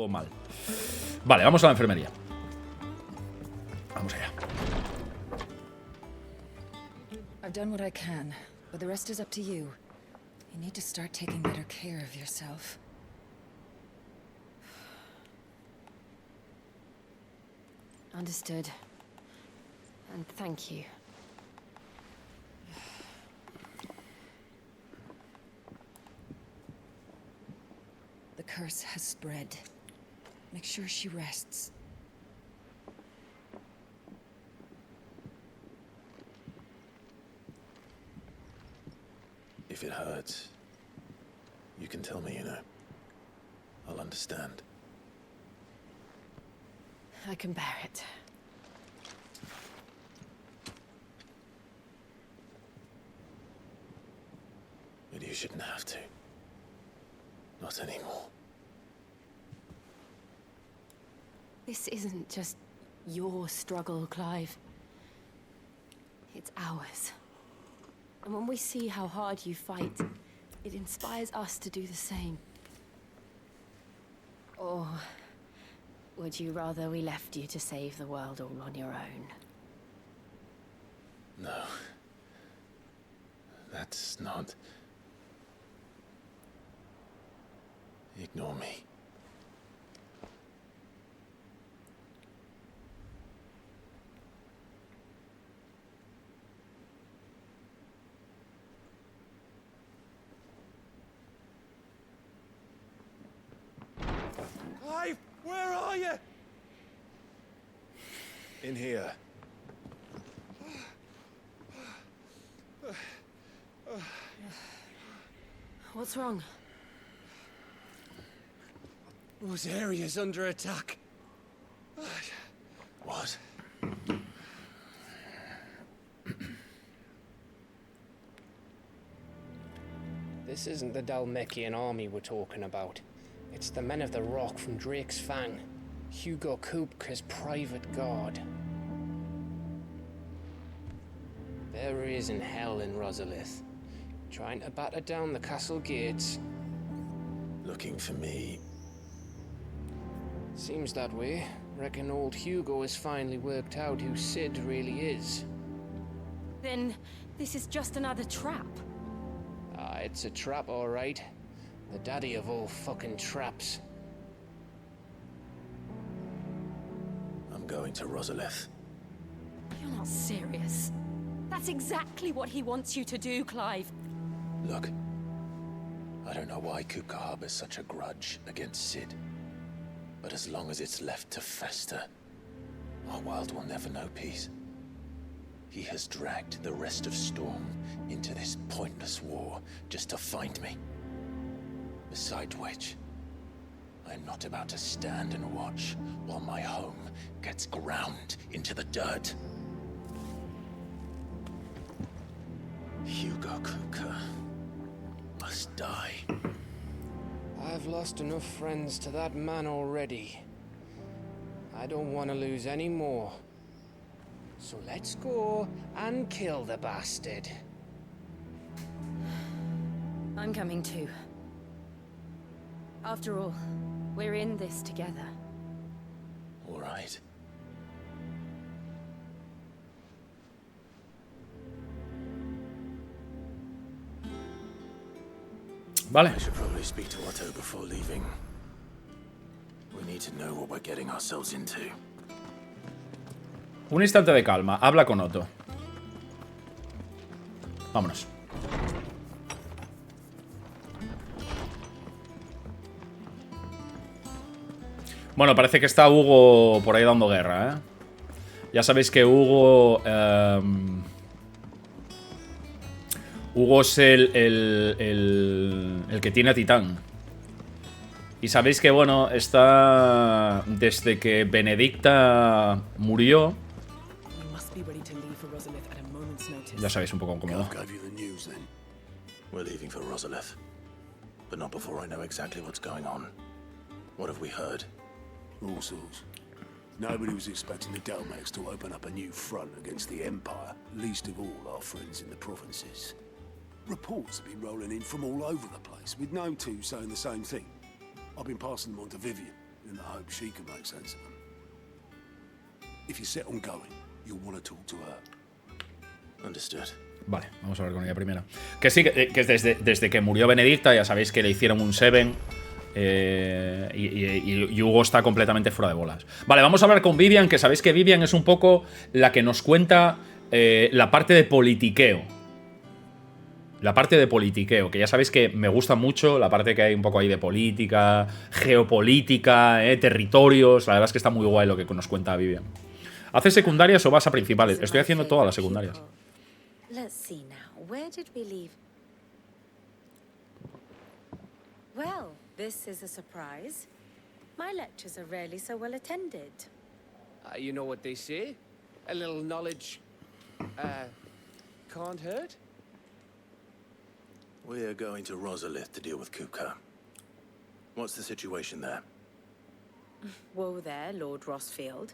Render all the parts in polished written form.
todo mal. Vale, vamos a la enfermería. Vamos allá. I've done what I can, but the rest is up to you. You need to start taking better care of yourself. Understood. And thank you. The curse has spread. Make sure she rests. If it hurts, you can tell me, you know. I'll understand. I can bear it. But you shouldn't have to. Not anymore. This isn't just your struggle, Clive. It's ours. And when we see how hard you fight, it inspires us to do the same. Or would you rather we left you to save the world all on your own? No. That's not... Ignore me. Clive, where are you? In here. What's wrong? Those areas under attack. What? This isn't the Dalmekian army we're talking about. It's the men of the Rock from Drake's Fang. Hugo Kupka's private guard. There he is in hell in Rosalith, trying to batter down the castle gates. Looking for me. Seems that way. Reckon old Hugo has finally worked out who Sid really is. Then this is just another trap. Ah, it's a trap, all right. The daddy of all fucking traps. I'm going to Rosalith. You're not serious. That's exactly what he wants you to do, Clive. Look. I don't know why Kupka harbors such a grudge against Sid. But as long as it's left to fester, our world will never know peace. He has dragged the rest of Storm into this pointless war just to find me. Besides which, I'm not about to stand and watch while my home gets ground into the dirt. Hugo Kupka must die. I've lost enough friends to that man already. I don't want to lose any more. So let's go and kill the bastard. I'm coming too. After all, we're in this together. All right. Vale. I should probably speak to Otto before leaving. We need to know what we're getting ourselves into. Un instante de calma. Habla con Otto. Vámonos. Bueno, parece que está Hugo por ahí dando guerra, ¿eh? Ya sabéis que Hugo... Hugo es el que tiene a Titán. Y sabéis que, bueno, está... Desde que Benedicta murió... Ya sabéis un poco cómo va. We're leaving for Rosalith, but not before I know exactly what's going on. What have we heard? All sorts. Nobody was expecting the Dalmaks to open up a new front against the Empire, least of all our friends in the provinces. Reports have been rolling in from all over the place, with no two saying the same thing. I've been passing them on to Vivian. in the hope she can make sense of them. If you're set on going, you'll want to talk to her. Understood. Vale, vamos a ver con ella primero. Que sí, que desde que murió Benedicta, ya sabéis que le hicieron un Seven. Y Hugo está completamente fuera de bolas. Vale, vamos a hablar con Vivian, que sabéis que Vivian es un poco la que nos cuenta la parte de politiqueo. La parte de politiqueo, que ya sabéis que me gusta mucho, la parte que hay un poco ahí de política, geopolítica, territorios. La verdad es que está muy guay lo que nos cuenta Vivian. ¿Haces secundarias o vas a principales? Estoy haciendo todas las secundarias. Let's see now. Where did we leave? Well, this is a surprise. My lectures are rarely so well attended. You know what they say? A little knowledge, can't hurt. We're going to Rosalith to deal with Kupka. What's the situation there? Whoa there, Lord Rossfield.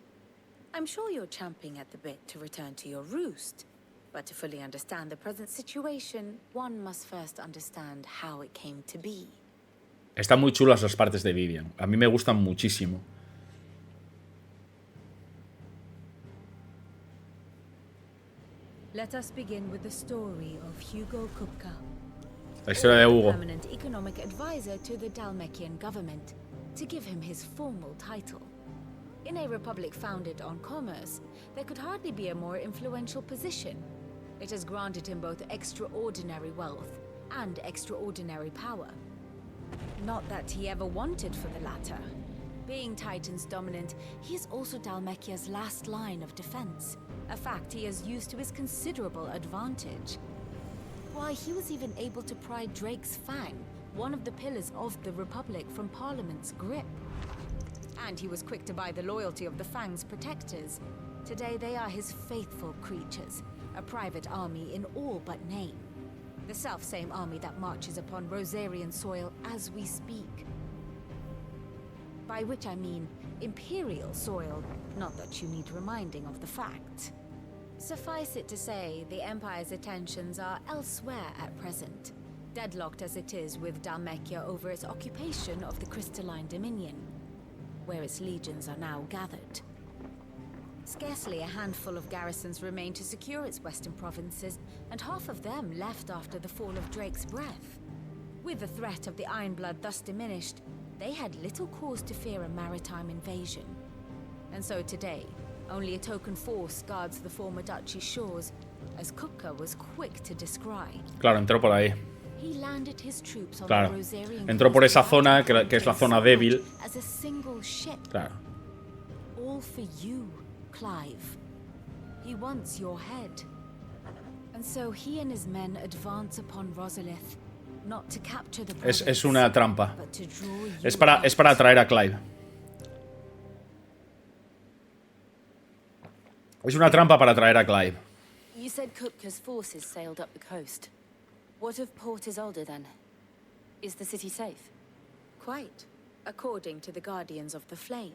I'm sure you're champing at the bit to return to your roost. But to fully understand the present situation, one must first understand how it came to be. Están muy chulas las partes de Vivian. A mí me gustan muchísimo. Let us begin with the story of Hugo Kupka. La historia de Hugo. Permanent economic advisor to the Dalmatian government, to give him his formal title. In a republic founded on commerce, there could hardly be a more influential position. It has granted him both extraordinary wealth and extraordinary power. Not that he ever wanted for the latter. Being Titan's dominant, he is also Dalmekia's last line of defense, a fact he has used to his considerable advantage. Why, he was even able to pry Drake's Fang, one of the pillars of the Republic, from Parliament's grip. And he was quick to buy the loyalty of the Fang's protectors. Today they are his faithful creatures, a private army in all but name. The self-same army that marches upon Rosarian soil as we speak. By which I mean Imperial soil, not that you need reminding of the fact. Suffice it to say, the Empire's attentions are elsewhere at present, deadlocked as it is with Dalmekia over its occupation of the Crystalline Dominion, where its legions are now gathered. Scarcely a handful of garrisons remain to secure its western provinces, and half of them left after the fall of Drake's Breath. With the threat of the Ironblood thus diminished, they had little cause to fear a maritime invasion. And so today, only a token force guards the former duchy's shores, as Kupka was quick to descry. Claro, entró por ahí. He landed his troops on Claro, the Rosarian entró por esa coast zona que es la zona débil. as a single ship. Claro. All for you, Clive. He wants your head. And so he and his men advance upon Rosalith, not to capture the province, Es una trampa. but to draw you Es para out. atraer a Clive. Es una trampa para atraer a Clive. You said Kupka's forces sailed up the coast. What of Port Isolde then? Is the city safe? Quite, according to the Guardians of the Flame.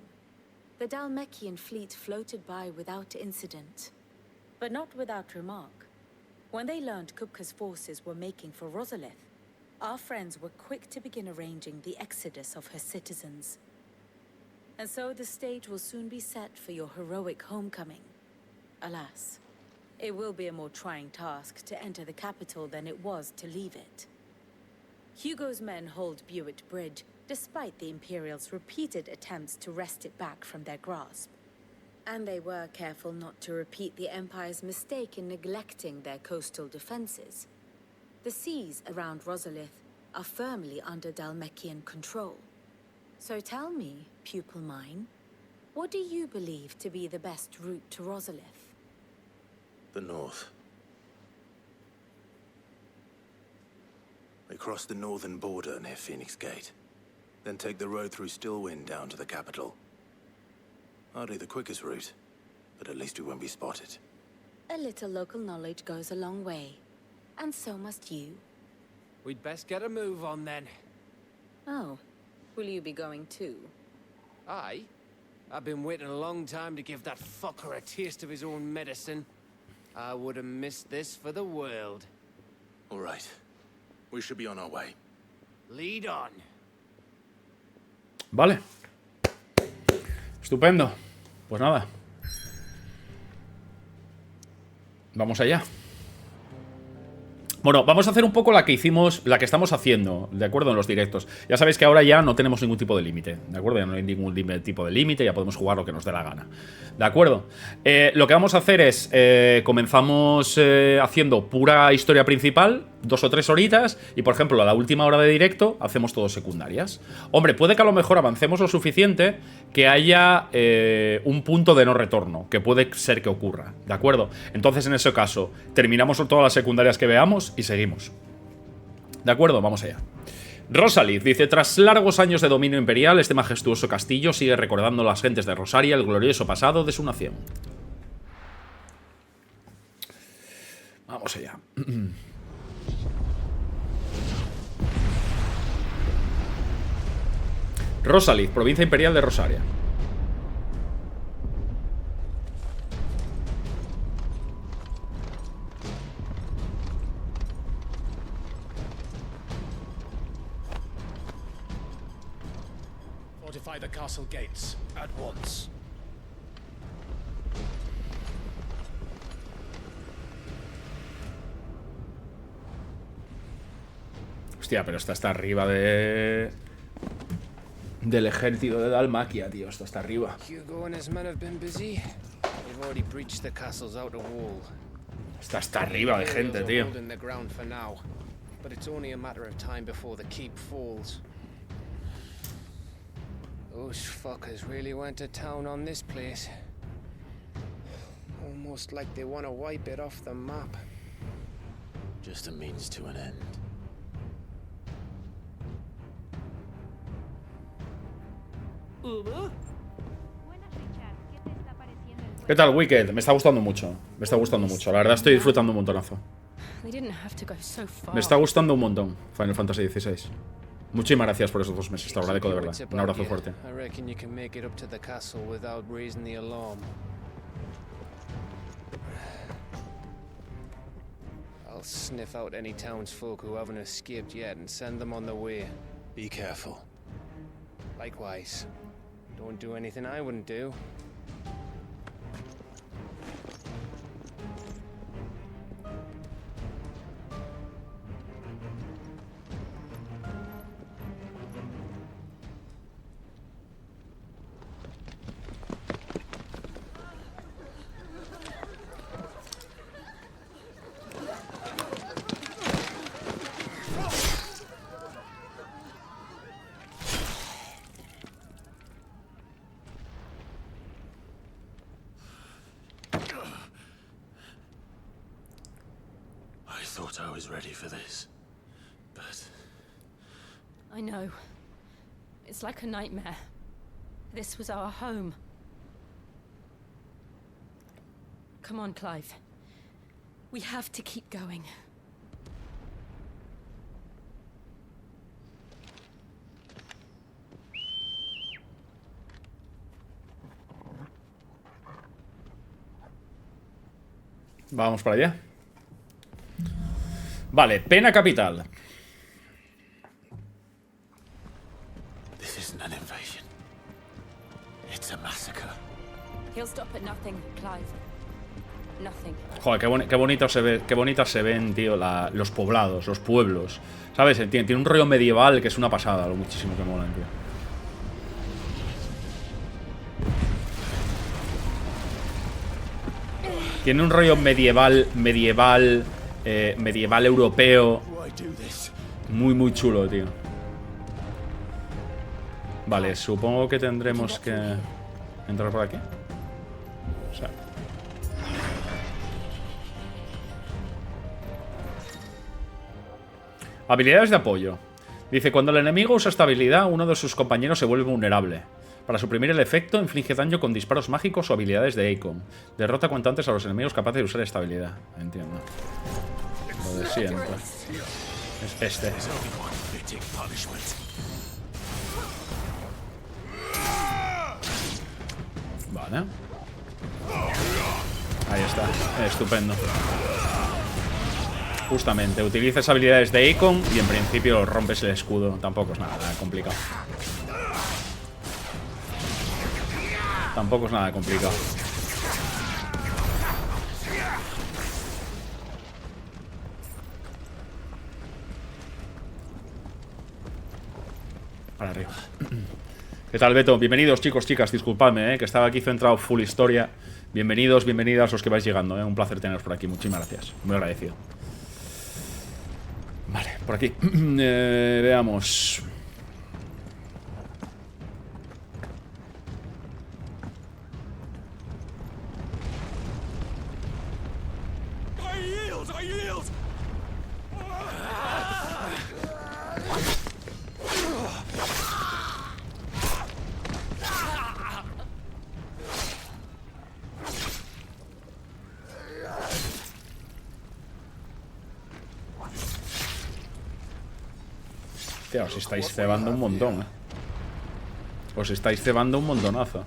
The Dalmekian fleet floated by without incident. But not without remark. When they learned Kupka's forces were making for Rosalith, our friends were quick to begin arranging the exodus of her citizens. And so the stage will soon be set for your heroic homecoming. Alas, it will be a more trying task to enter the capital than it was to leave it. Hugo's men hold Buett Bridge, despite the Imperials' repeated attempts to wrest it back from their grasp. And they were careful not to repeat the Empire's mistake in neglecting their coastal defenses. The seas around Rosalith are firmly under Dalmekian control. So tell me, pupil mine, what do you believe to be the best route to Rosalith? The north. We cross the northern border near Phoenix Gate. Then take the road through Stillwind down to the capital. Hardly the quickest route, but at least we won't be spotted. A little local knowledge goes a long way. And so must you. We'd best get a move on then. Oh, will you be going too? Aye. I've been waiting a long time to give that fucker a taste of his own medicine. I would have missed this for the world. All right. We should be on our way. Lead on. Vale. Estupendo. Pues nada. Vamos allá. Bueno, vamos a hacer un poco la que hicimos, la que estamos haciendo, ¿de acuerdo? En los directos. Ya sabéis que ahora ya no tenemos ningún tipo de límite, ¿de acuerdo? Ya no hay ningún tipo de límite, ya podemos jugar lo que nos dé la gana, ¿de acuerdo? Lo que vamos a hacer es, comenzamos haciendo pura historia principal, 2 o 3 horitas, y por ejemplo, a la última hora de directo hacemos todo secundarias. Hombre, puede que a lo mejor avancemos lo suficiente que haya un punto de no retorno, que puede ser que ocurra, ¿de acuerdo? Entonces, en ese caso, terminamos todas las secundarias que veamos y seguimos. ¿De acuerdo? Vamos allá. Rosalith dice: tras largos años de dominio imperial, este majestuoso castillo sigue recordando a las gentes de Rosaria el glorioso pasado de su nación. Vamos allá. Rosalith, provincia imperial de Rosaria. Fortify the castle gates at once. Hostia, pero esta está arriba de... del ejército de Dalmaquia, tío. Esto está arriba. Hugo and his men have been busy. They've already breached the castle's outer wall. Esta está arriba de gente, tío. Holding the ground for now, but it's only a matter of time before the keep falls. Those fuckers really went to town on this place. Almost like they want to wipe it off the map. Just a means to an end. ¿Qué tal, Wicked? Me está gustando mucho. Me está gustando mucho. La verdad estoy disfrutando un montonazo. Me está gustando un montón Final Fantasy XVI. Muchísimas gracias por esos 2 meses, te lo agradezco de verdad. Un abrazo fuerte. I'll sniff out any townsfolk who haven't escaped yet and send them on their way. Be careful. Likewise. Don't do anything I wouldn't do. I thought I was ready for this, but... I know. It's like a nightmare. This was our home. Come on, Clive. We have to keep going. Vamos para allá. Vale, pena capital. This isn't an invasion. It's a massacre. He'll stop at nothing, Clive. Nothing. Joder, qué bonitas se ven, tío, los poblados, los pueblos. ¿Sabes? Tiene un rollo medieval que es una pasada, lo muchísimo que molan, tío. Tiene un rollo medieval europeo. Muy chulo, tío. Vale, supongo que tendremos que entrar por aquí. O sea. Habilidades de apoyo. Dice, cuando el enemigo usa esta habilidad, uno de sus compañeros se vuelve vulnerable. Para suprimir el efecto, inflige daño con disparos mágicos o habilidades de Icon. Derrota cuanto antes a los enemigos capaces de usar esta habilidad. Entiendo. Lo de siempre. Es este. Vale. Ahí está. Estupendo. Justamente, utilizas habilidades de Icon y en principio rompes el escudo. Tampoco es nada complicado. Tampoco es nada complicado. Para arriba. ¿Qué tal, Beto? Bienvenidos, chicos, chicas. Disculpadme, que estaba aquí centrado full historia. Bienvenidos, bienvenidas los que vais llegando, Un placer teneros por aquí. Muchísimas gracias. Muy agradecido. Vale, por aquí. Veamos. Hostia, os estáis cebando un montón, Os estáis cebando un montonazo.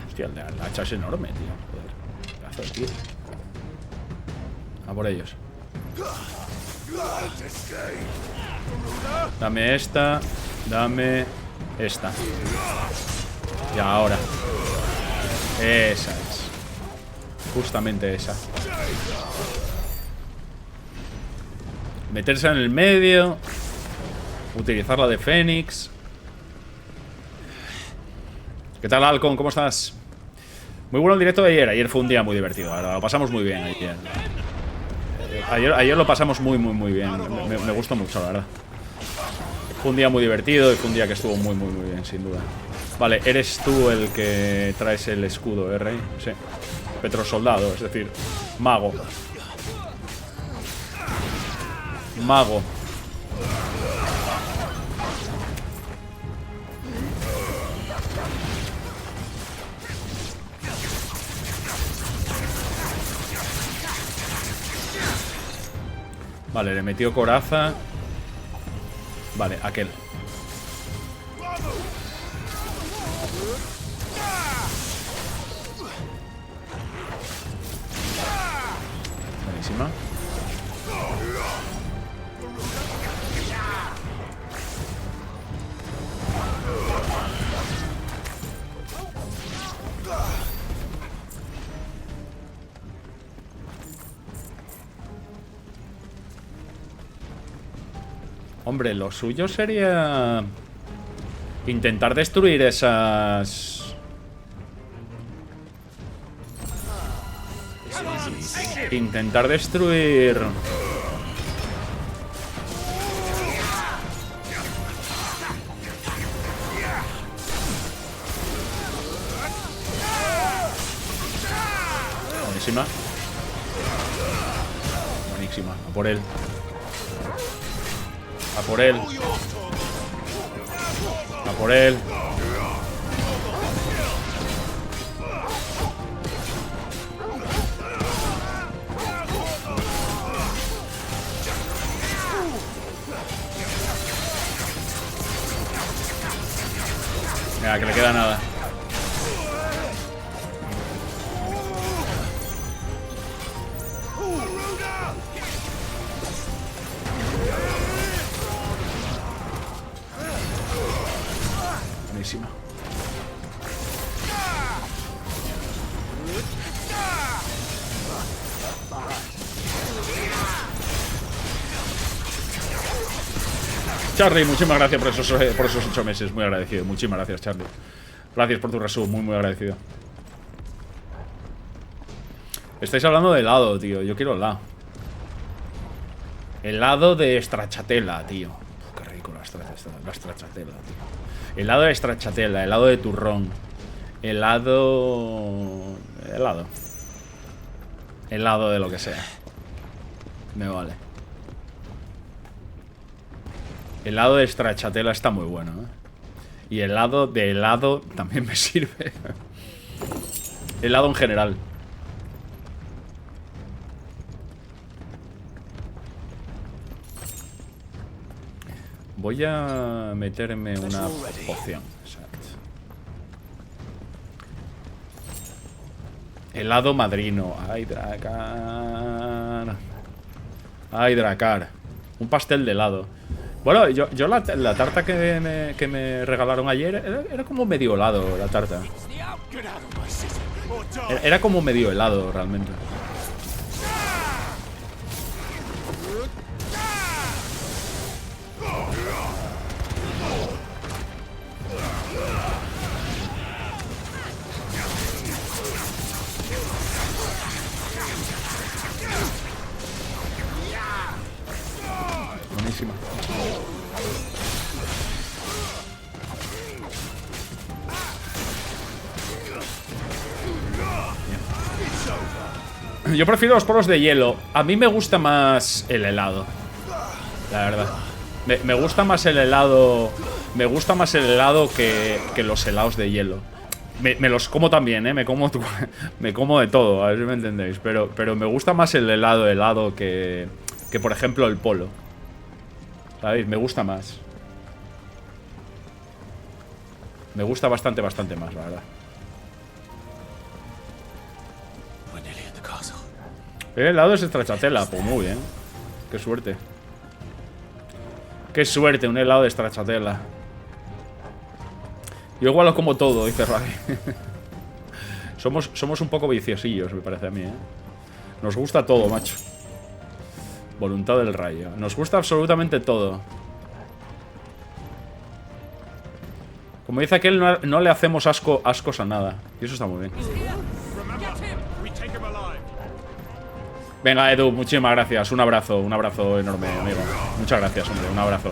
Hostia, la hacha es enorme, tío. Joder, pedazo de tío. A por ellos. Dame esta. Dame esta. Y ahora. Esa es. Justamente esa. Meterse en el medio. Utilizar la de Fénix. ¿Qué tal, Alcon? ¿Cómo estás? Muy bueno el directo de ayer. Ayer fue un día muy divertido. Lo pasamos muy bien ayer. Ayer lo pasamos muy bien. Me gustó mucho, la verdad. Fue un día muy divertido y fue un día que estuvo muy bien, sin duda. Vale, eres tú el que traes el escudo, Rey. Sí. Petrosoldado, es decir, mago. Mago. Vale, le metió coraza. Vale, aquel. Buenísima. Hombre, lo suyo sería intentar destruir esas... Intentar destruir... Buenísima. Buenísima. A por él. A por él. A por él. Mira, que le queda nada. Buenísima. Charlie, muchísimas gracias por esos 8 meses. Muy agradecido. Muchísimas gracias, Charlie. Gracias por tu resub. Muy agradecido. Estáis hablando de helado, tío. Yo quiero helado. Helado de stracciatella, tío. Qué rico la stracciatella, tío. Helado de stracciatella, helado de turrón. Helado de lo que sea. Me vale. Helado de stracciatella está muy bueno, Y helado de helado también me sirve. Helado en general. Voy a meterme una poción. Exacto. Helado madrino. Ay, Dracar. Ay, Dracar. Un pastel de helado. Bueno, yo la tarta que me regalaron ayer era como medio helado, la tarta. Era como medio helado, realmente. Buenísima. Yo prefiero los polos de hielo. A mí me gusta más el helado, la verdad. Me gusta más el helado. Me gusta más el helado que los helados de hielo. Me los como también, me como de todo, a ver si me entendéis. Pero me gusta más el helado que por ejemplo el polo. ¿Sabéis? Me gusta más. Me gusta bastante más, la verdad. El helado es stracciatella, pues muy bien. Qué suerte. Qué suerte, un helado de stracciatella. Yo igual lo como todo, dice Ray. Somos un poco viciosillos, me parece a mí, Nos gusta todo, macho. Voluntad del rayo. Nos gusta absolutamente todo. Como dice aquel, no le hacemos ascos a nada. Y eso está muy bien. Venga, Edu, muchísimas gracias. Un abrazo enorme, amigo. Muchas gracias, hombre, un abrazo.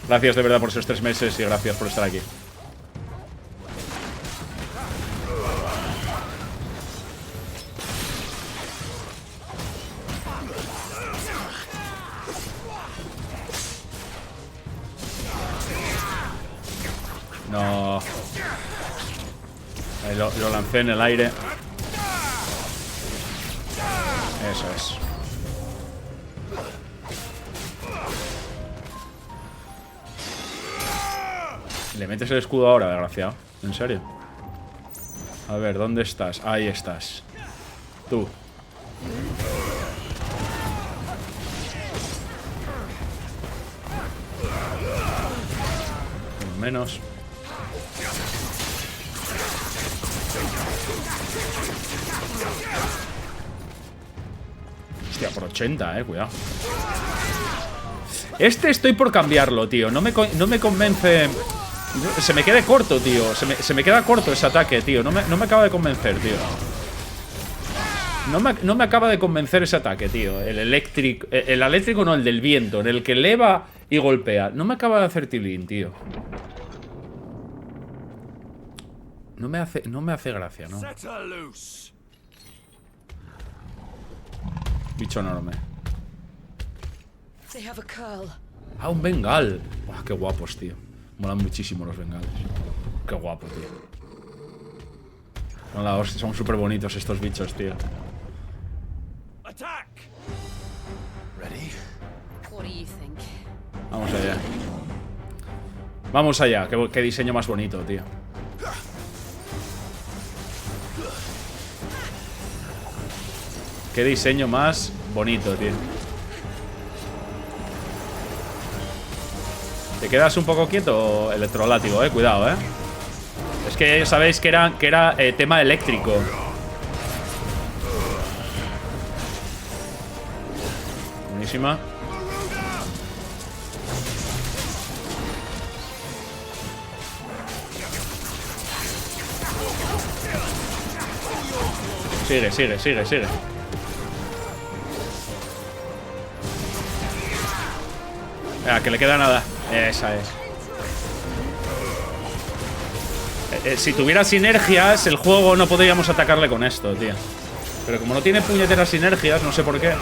Gracias de verdad por esos 3 meses y gracias por estar aquí. No. Ahí lo lancé en el aire. Eso es. ¿Le metes el escudo ahora, desgraciado? ¿En serio? A ver, ¿dónde estás? Ahí estás. Tú. Por lo menos. Hostia, por 80, cuidado. Este estoy por cambiarlo, tío. No me convence. Se me queda corto, tío. Se me queda corto ese ataque, tío. No me acaba de convencer, tío. No me acaba de convencer ese ataque, tío. El eléctrico no, el del viento. En el que eleva y golpea. No me acaba de hacer tilín, tío. No me hace gracia, ¿no? Bicho enorme. Ah, un bengal. Buah, qué guapos, tío. Molan muchísimo los bengales. Qué guapo, tío. Hola, hostia, son súper bonitos estos bichos, tío. Vamos allá. Vamos allá. Qué diseño más bonito, tío. Qué diseño más bonito, tío. ¿Te quedas un poco quieto, electrolátigo, cuidado, Es que ya sabéis que era tema eléctrico. Buenísima. Sigue. Venga, que le queda nada. Esa es. Si tuviera sinergias, el juego no podríamos atacarle con esto, tío. Pero como no tiene puñeteras sinergias, no sé por qué.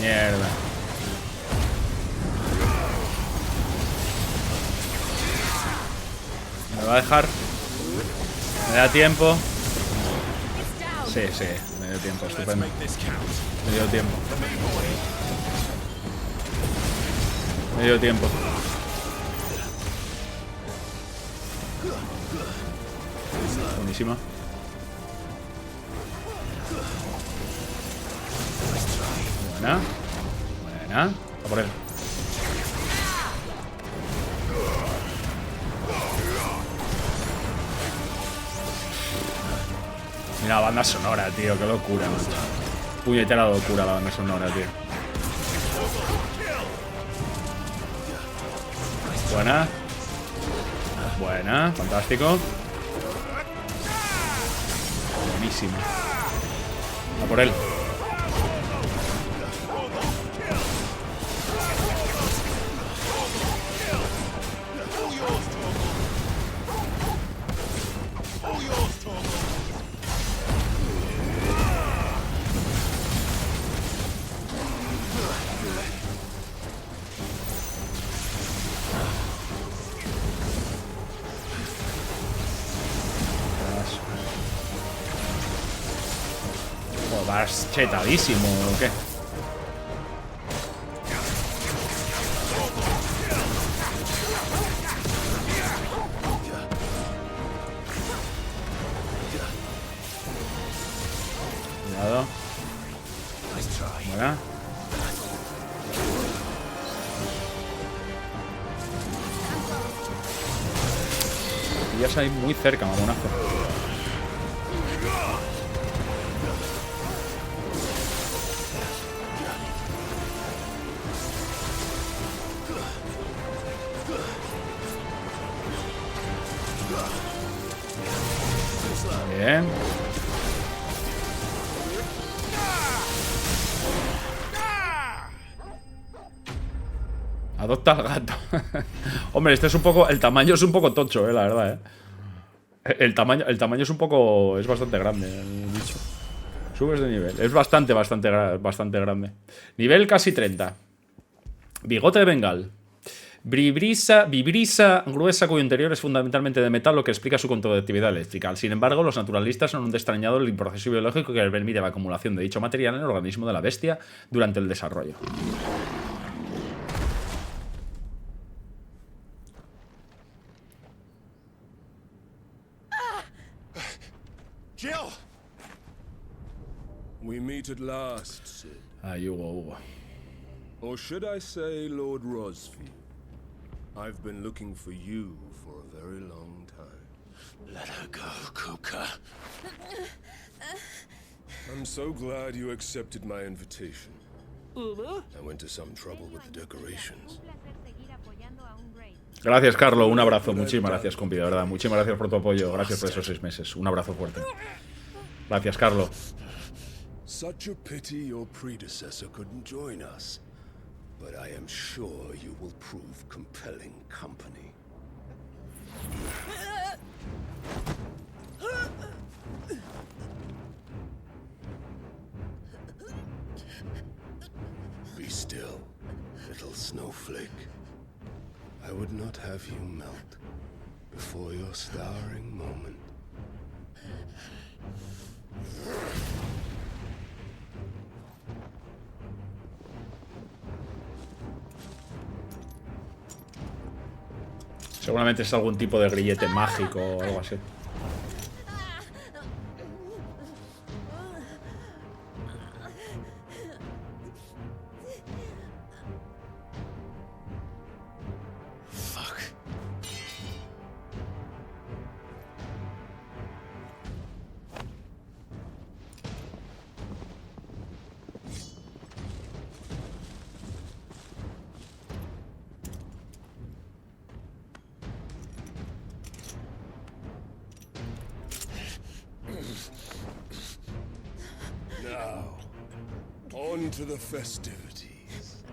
Mierda. ¿Me va a dejar? ¿Me da tiempo? Sí, me dio tiempo, estupendo. Me dio tiempo. Medio tiempo. Buenísima. Buena. Buena. A por él. Mira la banda sonora, tío. Qué locura, macho. Puñetera locura la banda sonora, tío. Buena. Buena. Fantástico. Buenísimo. A por él. ¿Vas chetadísimo o qué? Cuidado. Buena. Ya ahí muy cerca, mamonazo. Bien. Adopta al gato. Hombre, este es un poco... El tamaño es un poco tocho, la verdad, El tamaño es un poco... Es bastante grande, el bicho. Subes de nivel. Es bastante grande. Nivel casi 30. Bigote de bengal. Vibrisa gruesa cuyo interior es fundamentalmente de metal, lo que explica su conductividad eléctrica. Sin embargo, los naturalistas no han extrañado el proceso biológico que permite la acumulación de dicho material en el organismo de la bestia durante el desarrollo. Jill! We meet at last, Sid. Hugo. Or should I say Lord Rosfield? I've been looking for you for a very long time. Let her go, Kuka. I'm so glad you accepted my invitation. I went to some trouble with the decorations. Gracias, Carlos. Un abrazo. Muchísimas gracias, compi, de verdad. Muchísimas gracias por tu apoyo. Gracias por esos 6 meses. Un abrazo fuerte. Gracias, Carlos. Such a pity your predecessor couldn't join us. But I am sure you will prove compelling company. Be still, little snowflake. I would not have you melt before your starring moment. Seguramente es algún tipo de grillete mágico o algo así. Now, on to the festivities.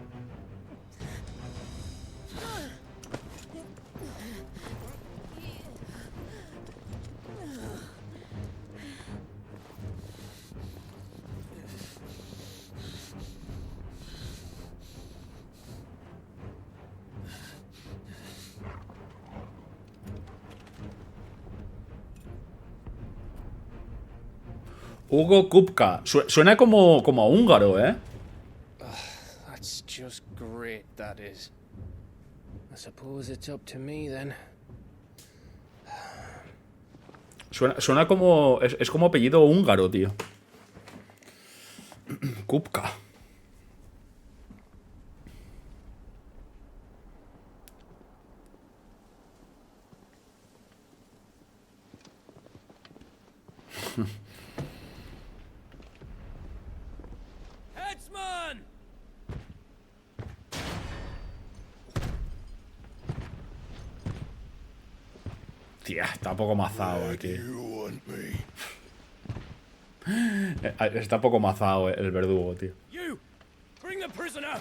Hugo Kupka. Suena como a húngaro, ¿eh? That's just great, that is. I suppose it's up to me then. Suena como... Es como apellido húngaro, tío. Kupka. Headsman! Tía, está poco mazado aquí. Está poco mazado el verdugo, tío. You! Bring the prisoner!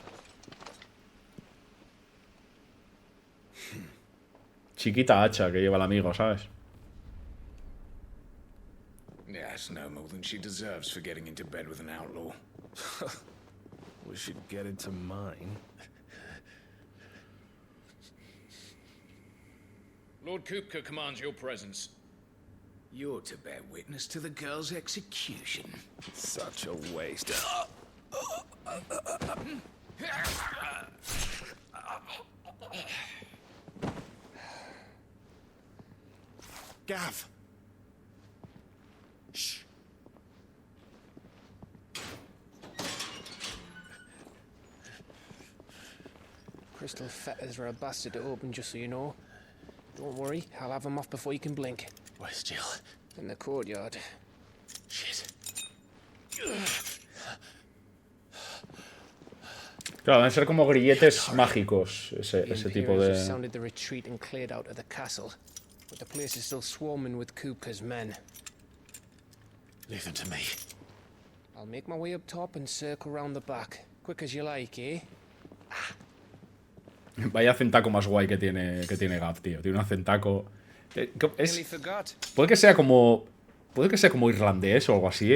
Chiquita hacha que lleva el amigo, ¿sabes? Yes, no more than she deserves for getting into bed with an outlaw. We should get into mine. Lord Kupka commands your presence. You're to bear witness to the girl's execution. Such a waste. Gav! Shh. Crystal fetters are a bastard to open, just so you know. Don't worry, I'll have them off before you can blink. Where's Jill? In the courtyard. Shit. Claro, deben ser como grilletes mágicos, ese tipo Imperials de... just sounded the retreat and cleared out of the castle. But the place is still swarming with Kupka's men. Leave them to me. I'll make my way up top and circle round the back. Quick as you like, eh? Vaya centaco más guay que tiene Gav, tío. Tiene un centaco... Nearly forgot. Puede que sea como irlandés o algo así,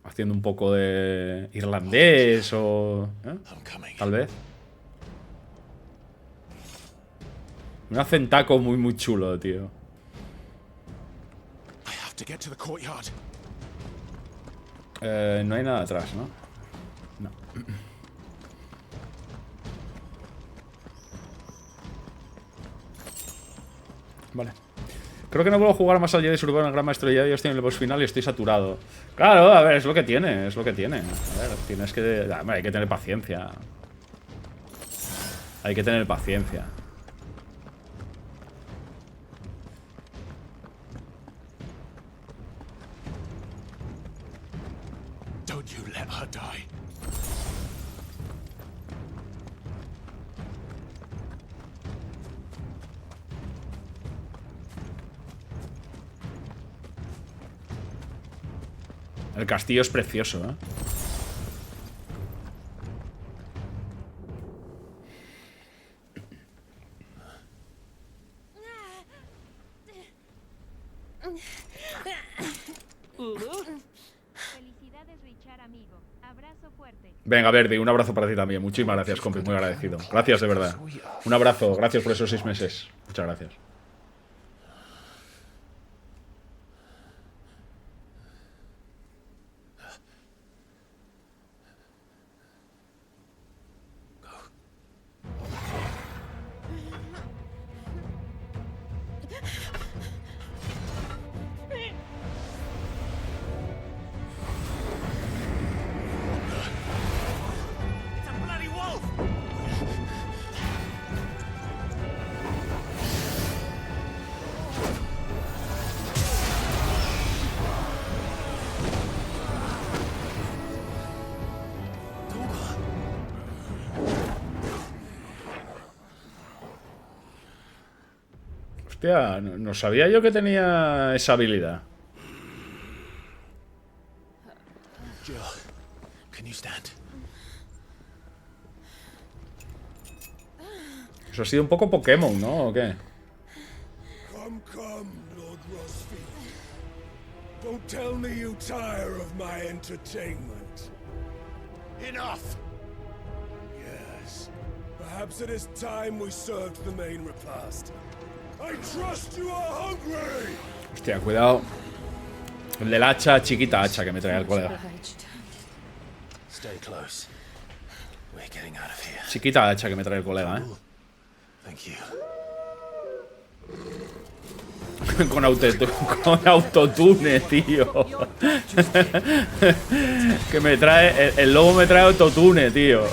haciendo un poco de irlandés o... Tal vez. Un acentaco muy, muy chulo, tío. I have to get to the courtyard. No hay nada atrás, ¿no? No. Vale. Creo que no puedo jugar más al Jedi Survivor en el Gran Maestro Jedi. Ya estoy en el boss final y estoy saturado. Claro, a ver, es lo que tiene, es lo que tiene. A ver, tienes que... Hombre, hay que tener paciencia. Hay que tener paciencia. Don't you let her die. El castillo es precioso, ¿eh? Felicidades, Richard, amigo. Abrazo fuerte. Venga, Verdi, un abrazo para ti también. Muchísimas gracias, compi, muy agradecido. Gracias, de verdad. Un abrazo, gracias por esos 6 meses. Muchas gracias. Hostia, no sabía yo que tenía esa habilidad. Jill, can you stand? Eso ha sido un poco Pokémon, ¿no? ¿O qué? Come, Lord Rosfield. Don't tell me you tire of my entertainment. Enough! Yes. Perhaps it is time we served the main repast. I trust you are hungry! Hostia, cuidado. El del hacha, chiquita hacha que me trae el colega. Stay close. We're getting out of here. Chiquita hacha que me trae el colega, ¿eh? Thank you. Con autotune, tío. Que me trae... El lobo me trae autotune, tío.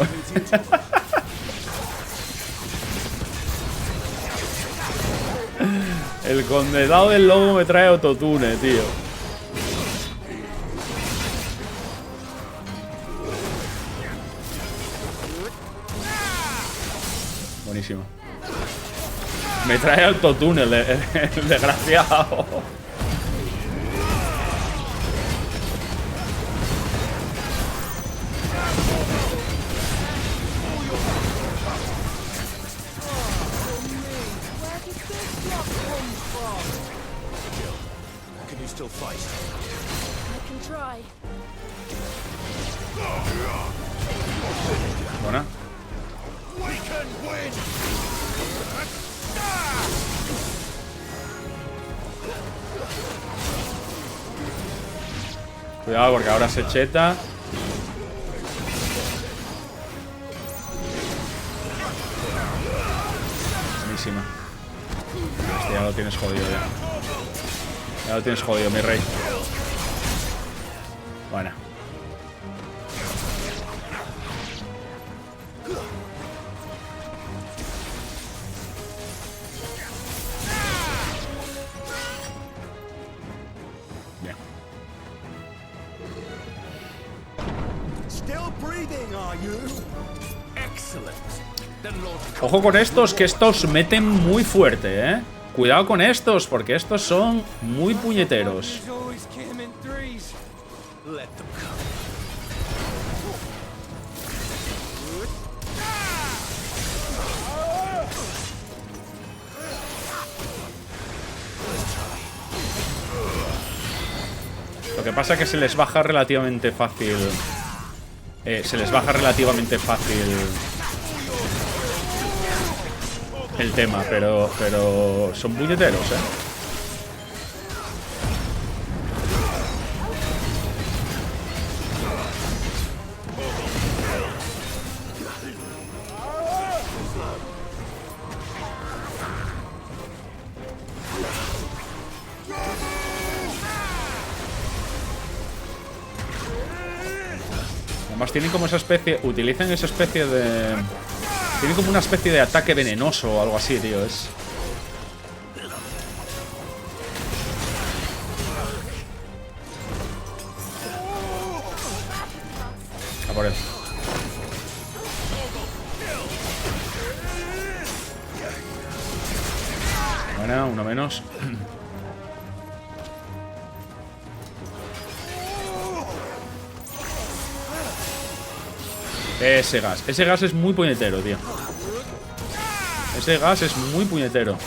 El condensado del lobo me trae autotune, tío. Buenísimo. Me trae autotune el desgraciado. Can you still fight? I can try. Buena. We can win! Cuidado porque ahora se cheta. Buenísima. Hostia, ya lo tienes jodido ya. Ya lo tienes jodido, mi rey. Buena. Bien. Still breathing, are you? Excellent. Then Lord Ojo con estos, que estos meten muy fuerte, ¿eh? Cuidado con estos, porque estos son muy puñeteros. let them come. Lo que pasa es que se les baja relativamente fácil. El tema, pero son puñeteros, ¿eh? Además tienen como esa especie, utilizan esa especie de... Tienen como una especie de ataque venenoso o algo así, tío, es... A por él. Buena, uno menos. Ese gas es muy puñetero, tío. Ese gas es muy puñetero.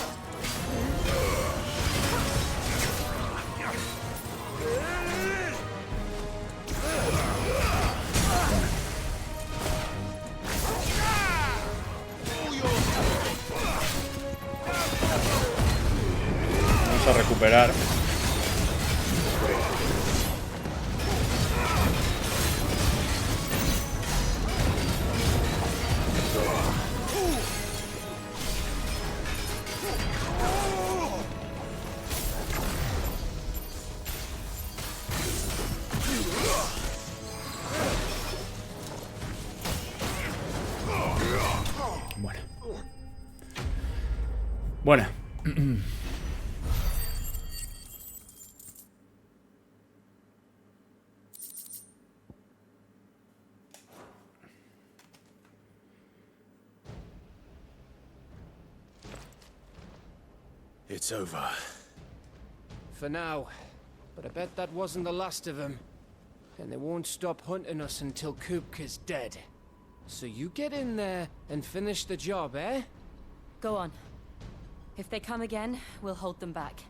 Vamos a recuperar. Bueno. It's over. For now. But I bet that wasn't the last of them. And they won't stop hunting us until Kupka's dead. So you get in there and finish the job, eh? Go on. If they come again, we'll hold them back.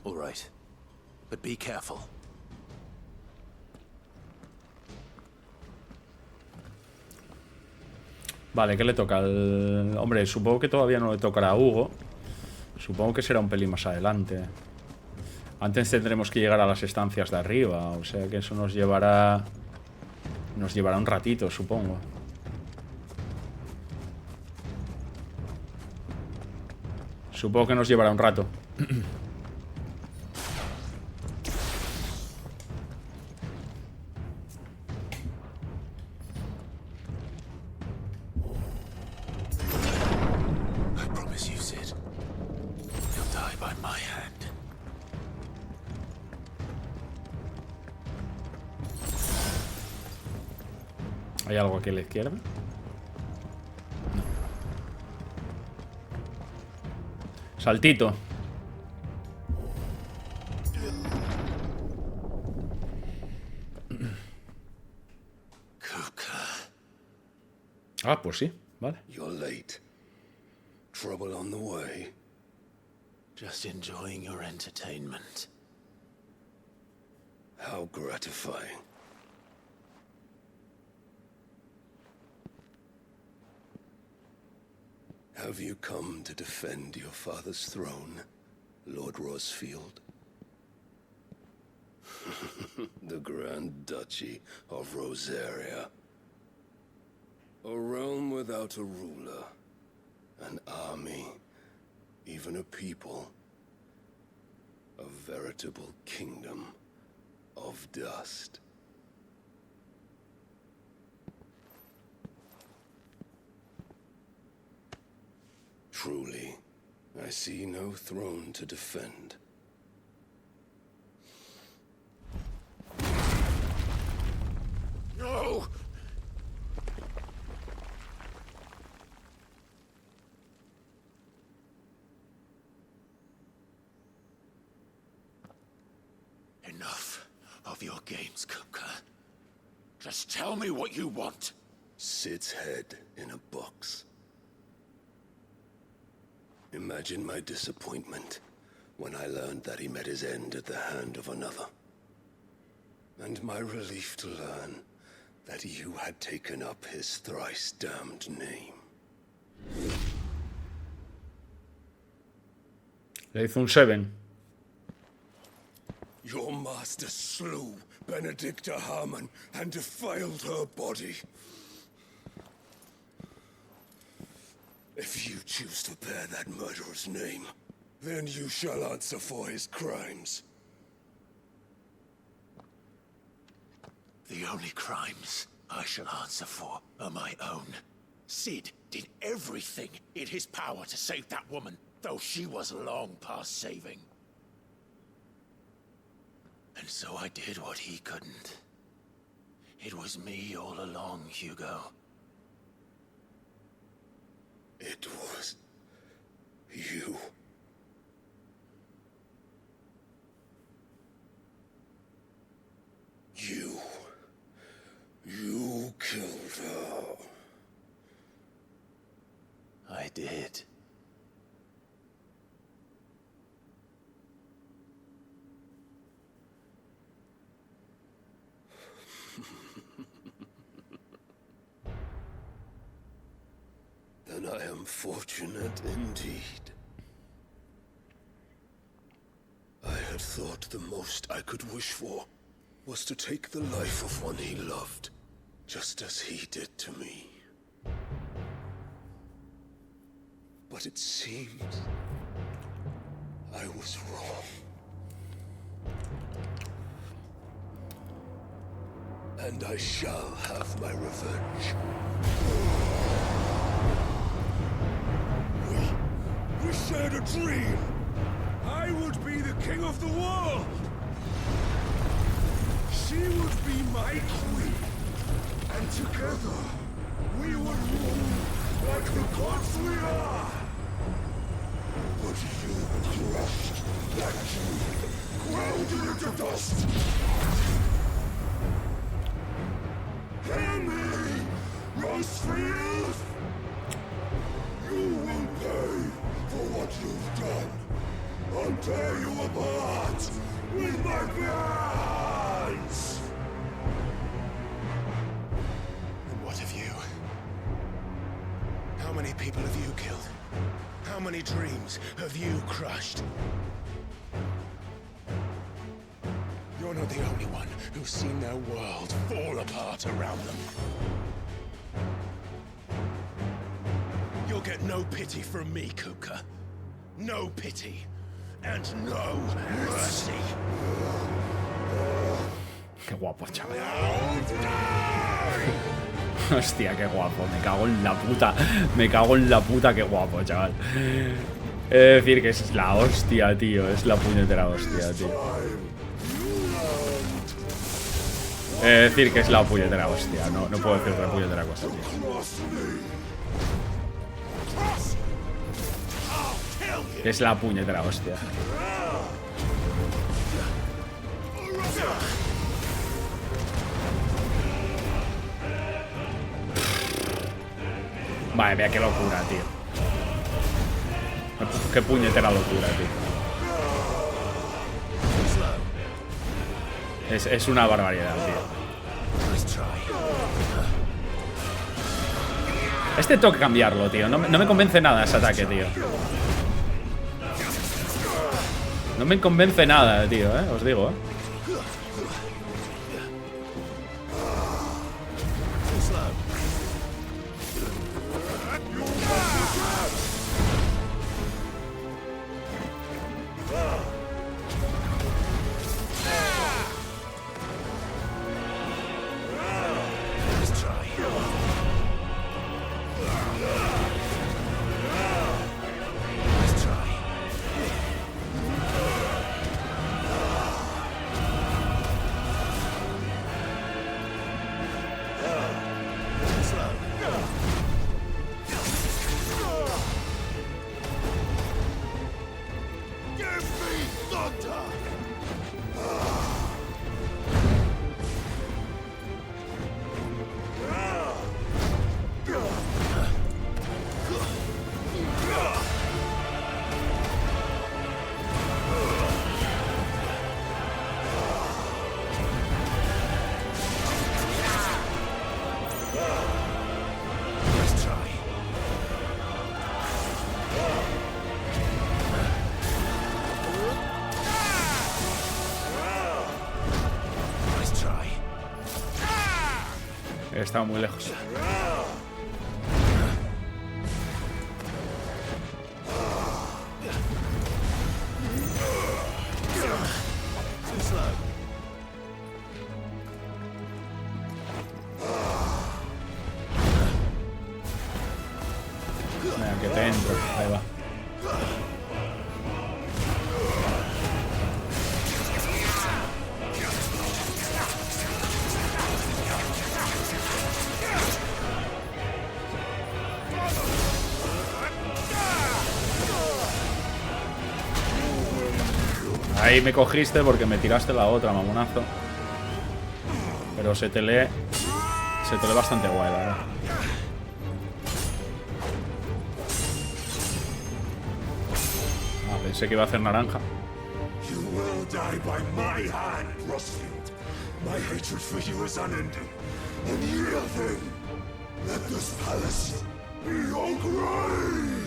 All right. But be careful. Vale, ¿qué le toca al...? Hombre, supongo que todavía no le tocará a Hugo. Supongo que será un pelín más adelante. Antes tendremos que llegar a las estancias de arriba. O sea que eso nos llevará... Nos llevará un ratito, supongo. Supongo que nos llevará un rato. I promise you, Sid. You'll die by my hand. ¿Hay algo aquí a la izquierda? No. Saltito. Ah, pues sí, vale. You're late. Trouble on the way. Just enjoying your entertainment. How gratifying. Have you come to defend your father's throne, Lord Rosfield? The Grand Duchy of Rosaria. A realm without a ruler, an army, even a people. A veritable kingdom of dust. Truly, I see no throne to defend. No! Enough of your games, Kupka. Just tell me what you want. Sid's head in a box. Imagine my disappointment when I learned that he met his end at the hand of another. And my relief to learn that you had taken up his thrice-damned name. Le hizo un 7. Your master slew Benedicta Harmon and defiled her body. If you choose to bear that murderer's name, then you shall answer for his crimes. The only crimes I shall answer for are my own. Sid did everything in his power to save that woman, though she was long past saving. And so I did what he couldn't. It was me all along, Hugo. It was you. You killed her. I did. Then I am fortunate indeed. I had thought the most I could wish for was to take the life of one he loved, just as he did to me. But it seems I was wrong. And I shall have my revenge. We shared a dream. I would be the king of the world. She would be my queen. And together, we would rule like the gods we are. But you crushed that dream, ground it into dust. Hear me, Rosefield! You will pay for what you've done. I'll tear you apart with my hands! And what of you? How many people have you killed? How many dreams have you crushed? You're not the only one who's seen their world fall apart around them. You'll get no pity from me, Kupka. No pity. And no mercy. Qué guapo, chaval. Hostia, qué guapo. Me cago en la puta. Me cago en la puta, qué guapo, chaval. Es decir, que es la hostia, tío. Es la puñetera hostia, tío. Es decir, que es la puñetera hostia. No, no puedo decir otra puñetera cosa, tío. Es la puñetera hostia. Vale, mira qué locura, tío. Qué puñetera locura, tío. Es una barbaridad, tío. Este tengo que cambiarlo, tío. No me convence nada ese ataque, tío. No me convence nada, tío, os digo, Estaba muy lejos. Venga, que te entro. Ahí va. Ahí me cogiste porque me tiraste la otra, mamonazo. Pero se te lee bastante guay, la verdad. Ah, pensé que iba a hacer naranja. You will die by my hand, Rosfield. My hatred for you is unending. And yield then. Let this palace be your grave.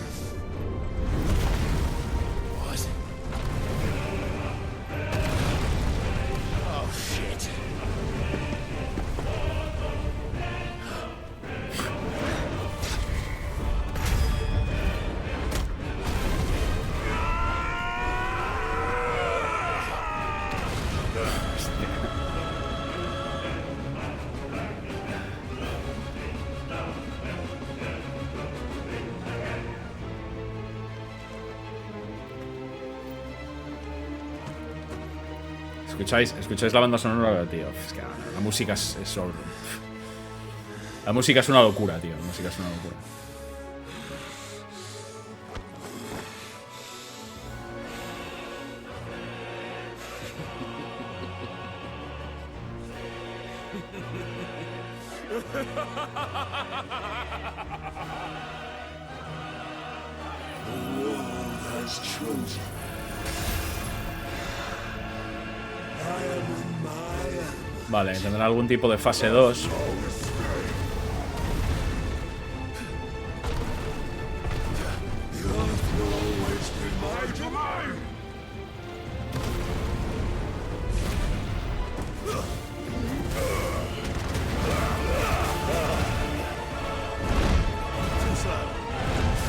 ¿Escucháis la banda sonora, tío? Es que la música es la música es una locura, tío. La música es una locura. Vale, tendrá algún tipo de fase 2.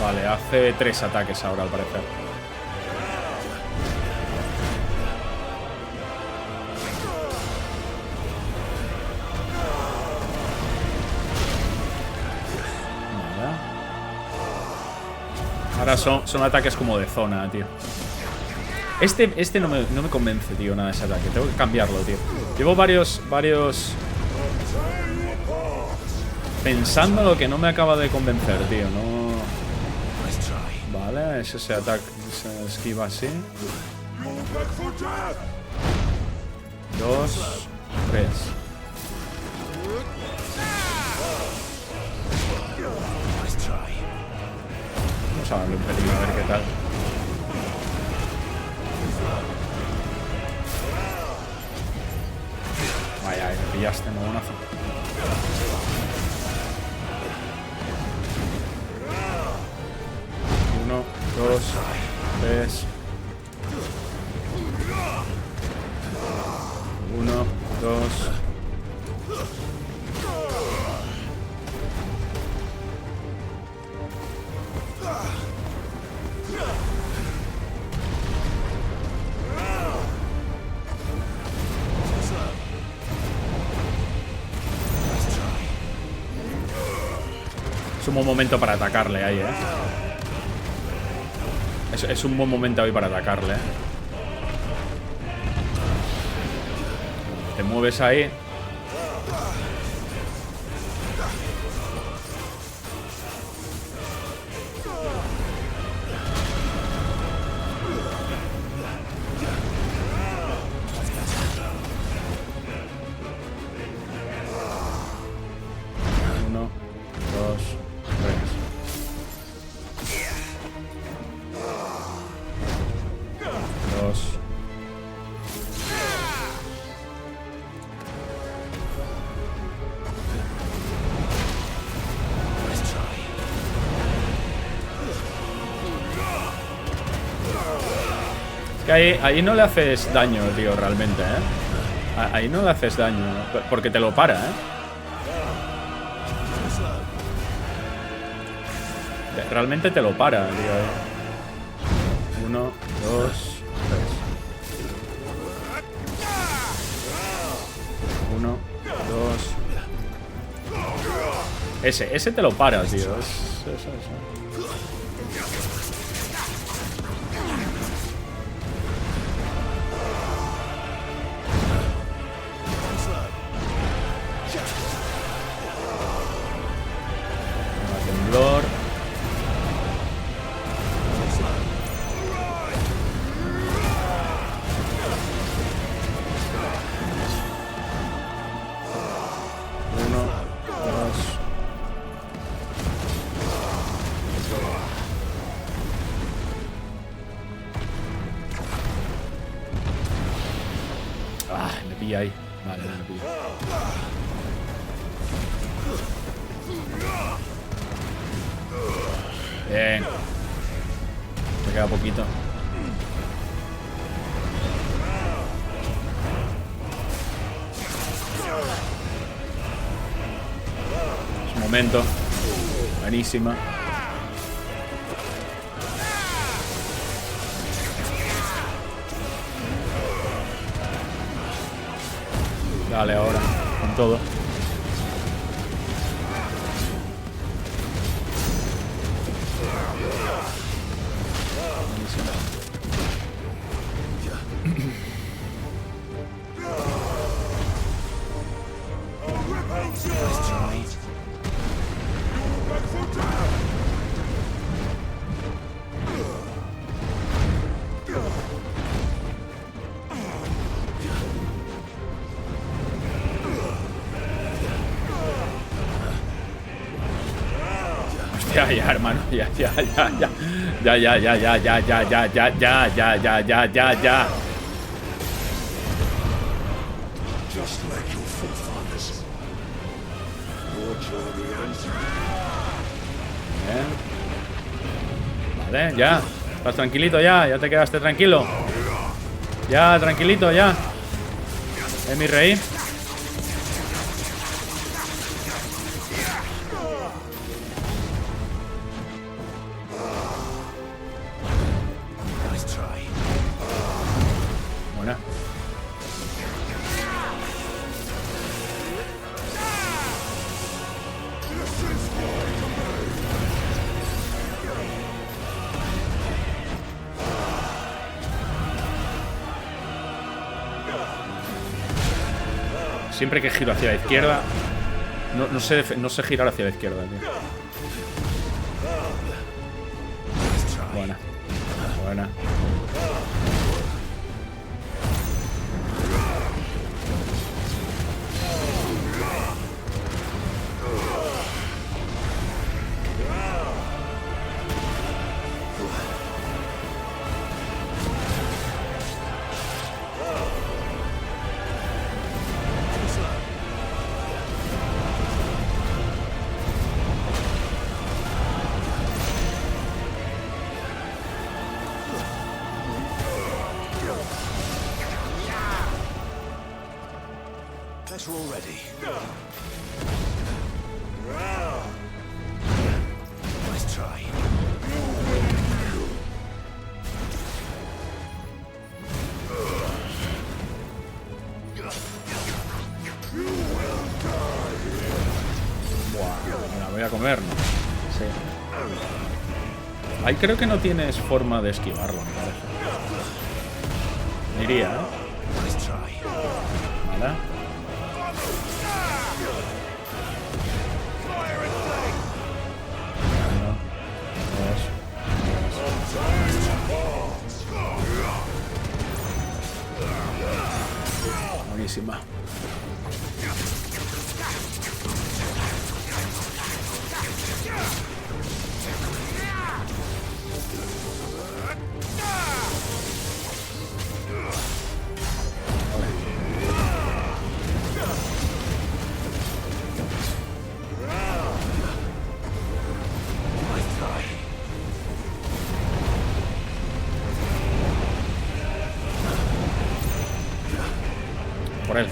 Vale, hace 3 ataques ahora al parecer. Ahora son ataques como de zona, tío. Este no me convence, tío, nada de ese ataque. Tengo que cambiarlo, tío. Llevo varios pensando lo que no me acaba de convencer, tío. No. Vale, ese ataque se esquiva así. 2, 3. Vamos a darle un pelín a ver qué tal. Vaya, me pillaste, mogonazo. Uno, 2, 3. 1, 2. Es un buen momento para atacarle ahí, Es un buen momento ahí para atacarle, Te mueves ahí. Ahí no le haces daño, tío, realmente, Ahí no le haces daño, porque te lo para, Realmente te lo para, tío. 1, 2, 3. 1, 2. Ese te lo para, tío. Eso. Temblor. Ahí. Vale, me pillo. Bien. Me queda poquito. Es un momento. Buenísima. Dale ahora, con todo. Ya, hermano, ya. Vale, ya. Estás tranquilito ya te quedaste tranquilo. Ya, tranquilito, ya. Mi rey. Siempre que giro hacia la izquierda, no sé girar hacia la izquierda, tío. Buena. Buena. We're all ready. Nice try. Buah, me la voy a comer, ¿no? Sí. Ahí creo que no tienes forma de esquivarlo, me parece. Iría, ¿eh? Vale. Buenísima. Por él.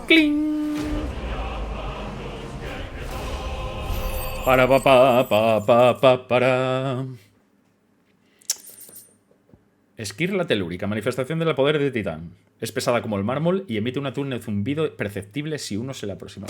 ¡Cling! Para. Esquirla telúrica, manifestación del poder de Titán. Es pesada como el mármol y emite un zumbido perceptible si uno se le aproxima.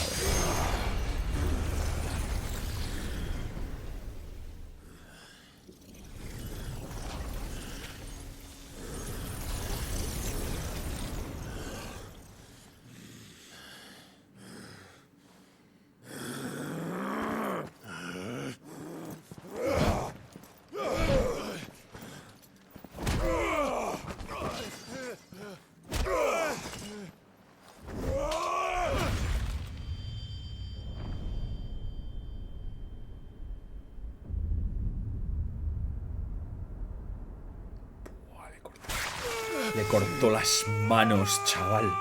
Le cortó las manos, chaval.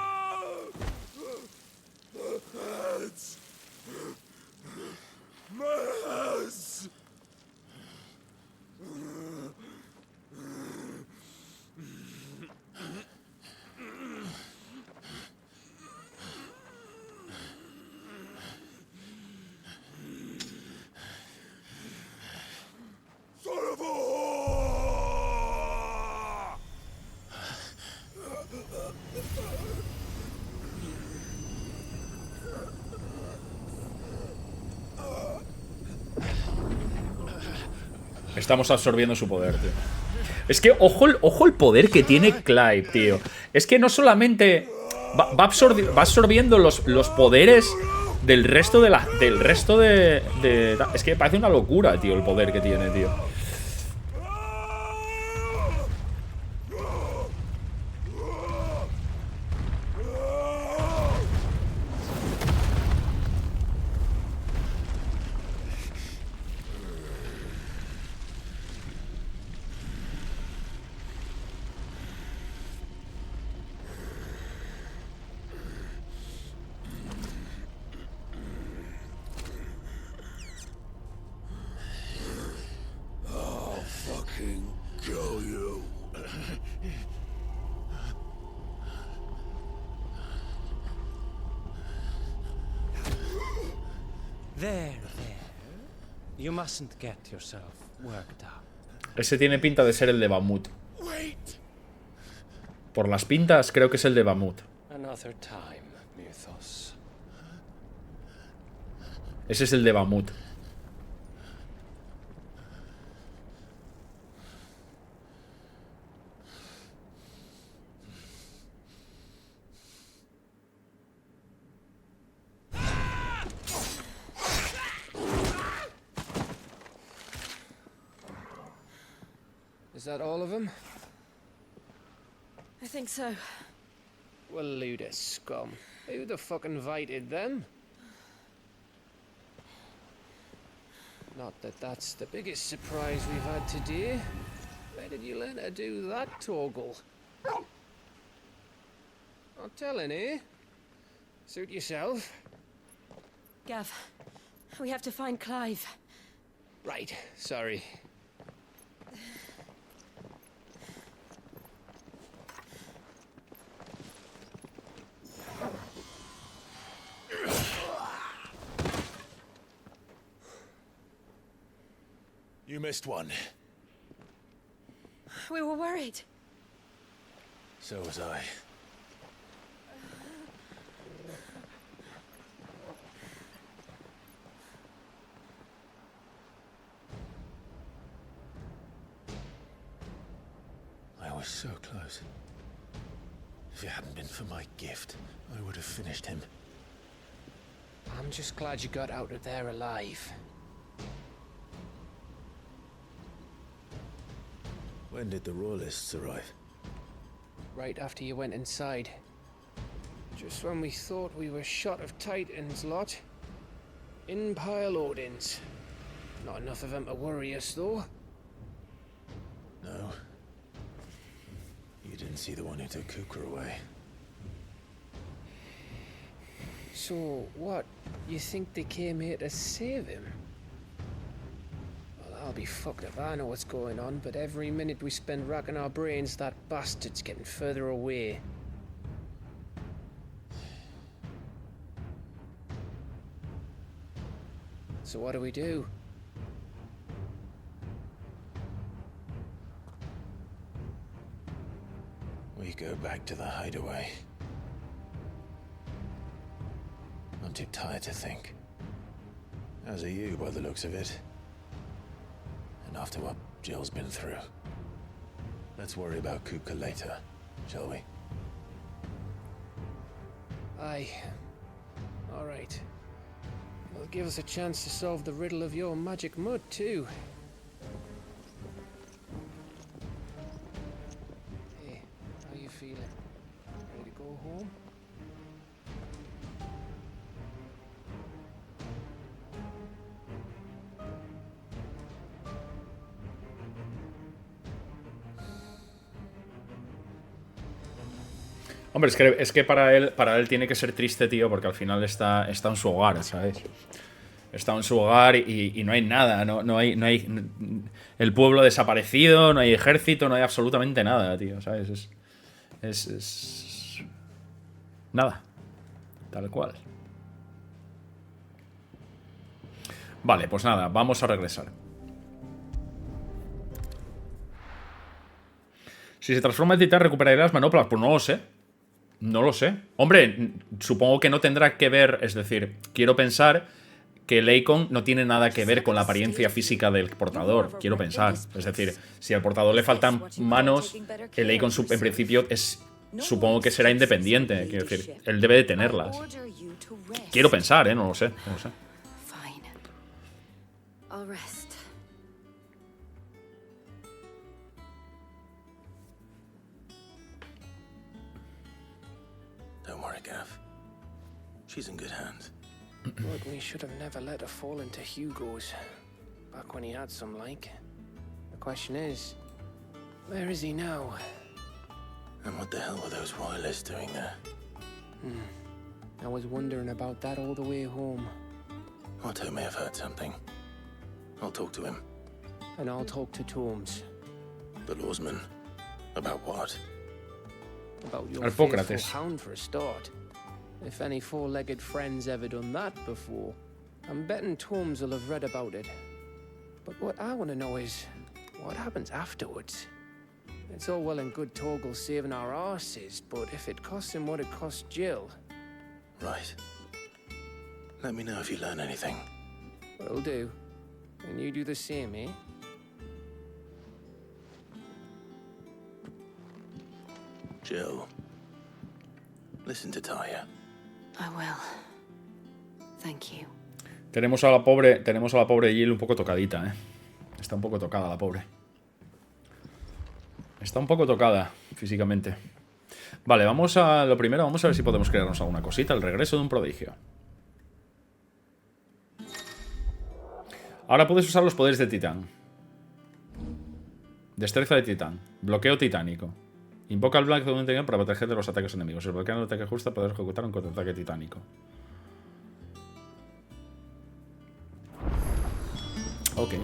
Estamos absorbiendo su poder, tío. Es que, ojo el poder que tiene Clive, tío. Es que no solamente va absorbiendo los poderes del resto de es que parece una locura, tío, el poder que tiene, tío. You mustn't get yourself worked up. Ese tiene pinta de ser el de Bamut. Por las pintas, creo que es el de Bamut. Another time, Mythos. Ese es el de Bamut. Is that all of them? I think so. Well, load of scum. Who the fuck invited them? Not that that's the biggest surprise we've had today. Where did you learn to do that, Torgal? Not telling, eh? Suit yourself. Gav, we have to find Clive. Right, sorry. You missed one. We were worried. So was I. I was so close. If it hadn't been for my gift, I would have finished him. I'm just glad you got out of there alive. When did the royalists arrive? Right after you went inside. Just when we thought we were shot of Titans, lot. In pile Odins. Not enough of them to worry us, though. No. You didn't see the one who took Kukra away. So, what? You think they came here to save him? Well, I'll be fucked if I know what's going on, but every minute we spend racking our brains, that bastard's getting further away. So what do we do? We go back to the hideaway. I'm too tired to think. As are you, by the looks of it. And after what Jill's been through. Let's worry about Kuka later, shall we? Aye. All right. Well, give us a chance to solve the riddle of your magic mud, too. Hey, how you feeling? Ready to go home? Hombre, es que para él tiene que ser triste, tío, porque al final está en su hogar, ¿sabes? Está en su hogar y no hay nada, no hay el pueblo desaparecido, no hay ejército, no hay absolutamente nada, tío, ¿sabes? Es nada, tal cual. Vale, pues nada, vamos a regresar. Si se transforma en titán, ¿recuperaré las manoplas? Pues no lo sé. No lo sé. Hombre, supongo que no tendrá que ver, es decir, quiero pensar que el icon no tiene nada que ver con la apariencia física del portador, quiero pensar. Es decir, si al portador le faltan manos, el icon en principio supongo que será independiente. Quiero decir, él debe de tenerlas. Quiero pensar, no lo sé. No lo sé. Don't worry, Gav. She's in good hands. But we should have never let her fall into Hugo's. Back when he had some like. The question is, where is he now? And what the hell were those royalists doing there? I was wondering about that all the way home. Otto may have heard something. I'll talk to him. And I'll talk to Tomes. The lawsman. About what? About your faithful hound for a start. If any four-legged friend's ever done that before, I'm betting Tomes will have read about it. But what I want to know is, what happens afterwards? It's all well and good Torgal saving our arses, but if it costs him what it cost Jill... Right. Let me know if you learn anything. Will do. And you do the same, eh? Jill. Listen to Taya. I will. Thank you. Tenemos a la pobre Jill un poco tocadita, ¿eh? Está un poco tocada la pobre. Está un poco tocada físicamente. Vale, vamos a lo primero, vamos a ver si podemos crearnos alguna cosita. El regreso de un prodigio. Ahora puedes usar los poderes de Titán. Destreza de Titán. Bloqueo titánico. Invoca el blanco de un Titán para proteger de los ataques enemigos. Si bloquea el ataque justo, poder ejecutar un contraataque titánico. Ok.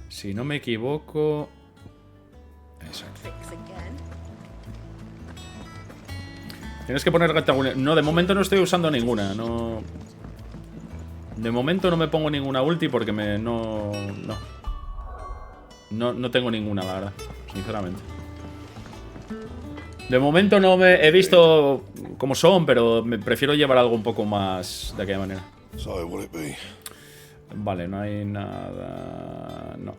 Si no me equivoco... Exacto. Tienes que poner rectangular. No, de momento no estoy usando ninguna. No. De momento no me pongo ninguna ulti porque no tengo ninguna, la verdad. Sinceramente. De momento no me he visto cómo son, pero me prefiero llevar algo un poco más de aquella manera. Vale, no hay nada. No.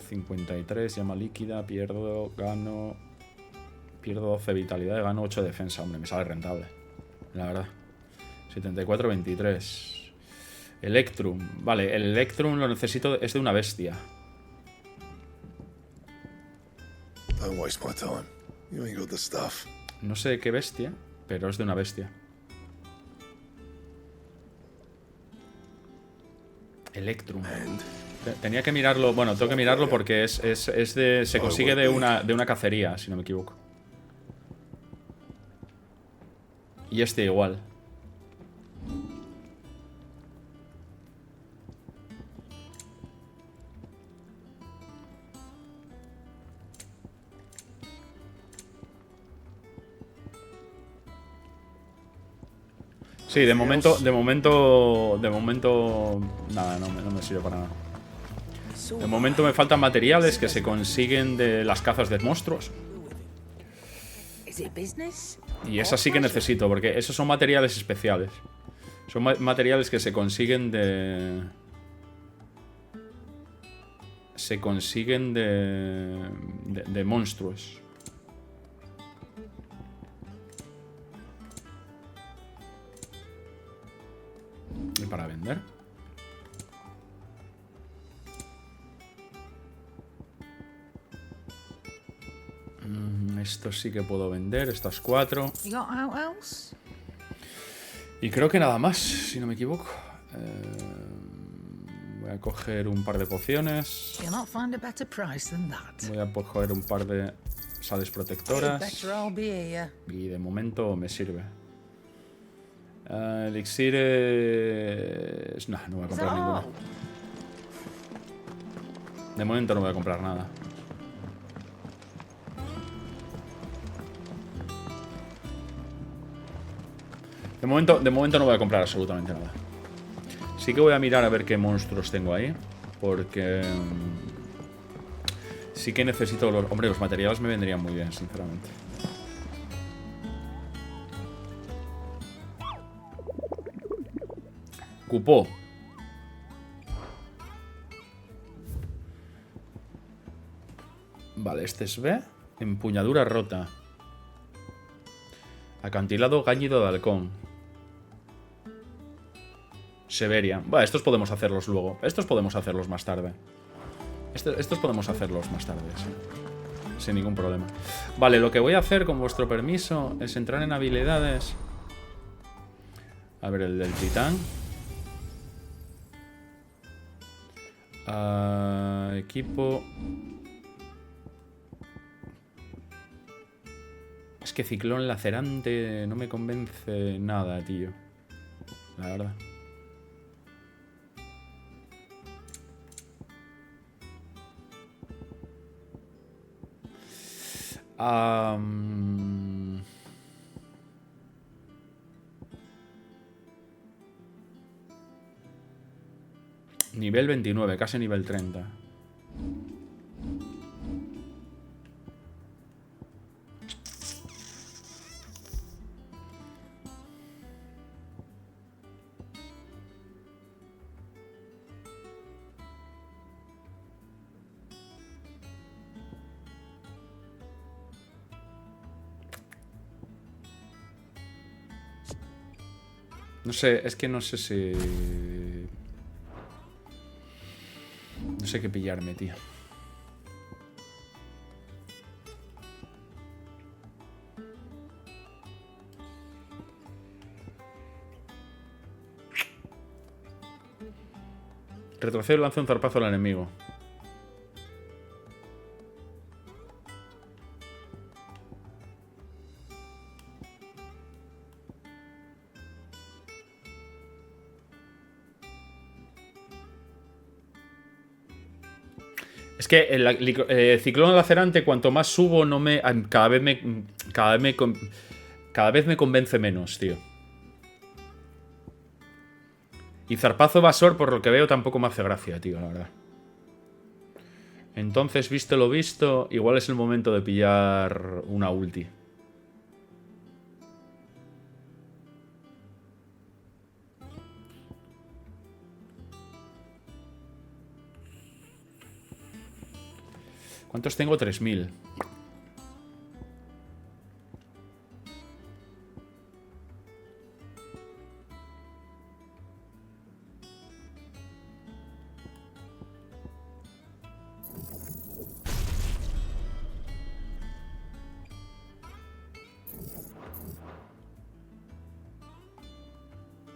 53, llama líquida, gano 12 vitalidad y gano 8 defensa. Hombre, me sale rentable, la verdad. 74, 23. Electrum. Vale, el Electrum lo necesito, es de una bestia. No sé de qué bestia, pero es de una bestia. Electrum. Tenía que mirarlo. Bueno, tengo que mirarlo porque se consigue de una cacería, si no me equivoco. Y este igual. Sí, de momento nada, no me sirve para nada. De momento me faltan materiales que se consiguen de las cazas de monstruos. Y esas sí que necesito, porque esos son materiales especiales. Son materiales que se consiguen de... de monstruos. Y para vender. Esto sí que puedo vender, estas 4. Y creo que nada más, si no me equivoco. Voy a coger un par de pociones. Voy a coger un par de sales protectoras. Y de momento me sirve. Elixires... No, no voy a comprar ninguno. De momento no voy a comprar nada. De momento no voy a comprar absolutamente nada. Sí que voy a mirar a ver qué monstruos tengo ahí. Porque... Sí que necesito los... Hombre, los materiales me vendrían muy bien, sinceramente. Cupó. Vale, este es B. Empuñadura rota. Acantilado gañido de halcón. Severia. Bueno, estos podemos hacerlos luego. Estos podemos hacerlos más tarde. Estos podemos hacerlos más tarde, sí. Sin ningún problema. Vale, lo que voy a hacer, con vuestro permiso, es entrar en habilidades. A ver, el del titán. Equipo. Es que ciclón lacerante no me convence nada, tío. La verdad. Nivel 29, casi nivel 30. No sé, es que no sé si... No sé qué pillarme, tío. Retrocedo y lanza un zarpazo al enemigo. Es que el ciclón lacerante, cuanto más subo, no me. Cada vez me convence menos, tío. Y zarpazo evasor, por lo que veo, tampoco me hace gracia, tío, la verdad. Entonces, visto lo visto, igual es el momento de pillar una ulti. ¿Cuántos tengo? 3000.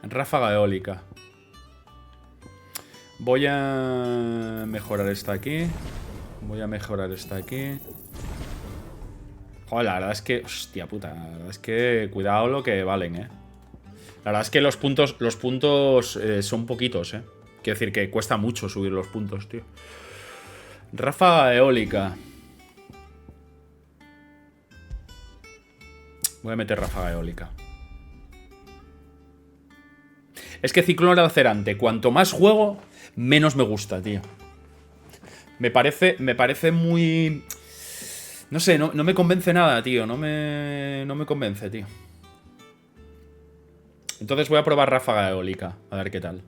Ráfaga eólica. Voy a mejorar esta aquí. Voy a mejorar esta aquí. Joder, la verdad es que... Hostia puta. La verdad es que... Cuidado lo que valen, La verdad es que los puntos son poquitos, Quiero decir que cuesta mucho subir los puntos, tío. Ráfaga eólica. Voy a meter ráfaga eólica. Es que ciclón lacerante, cuanto más juego, menos me gusta, tío. Me parece muy... No sé, no me convence nada, tío. No me convence, tío. Entonces voy a probar ráfaga eólica. A ver qué tal.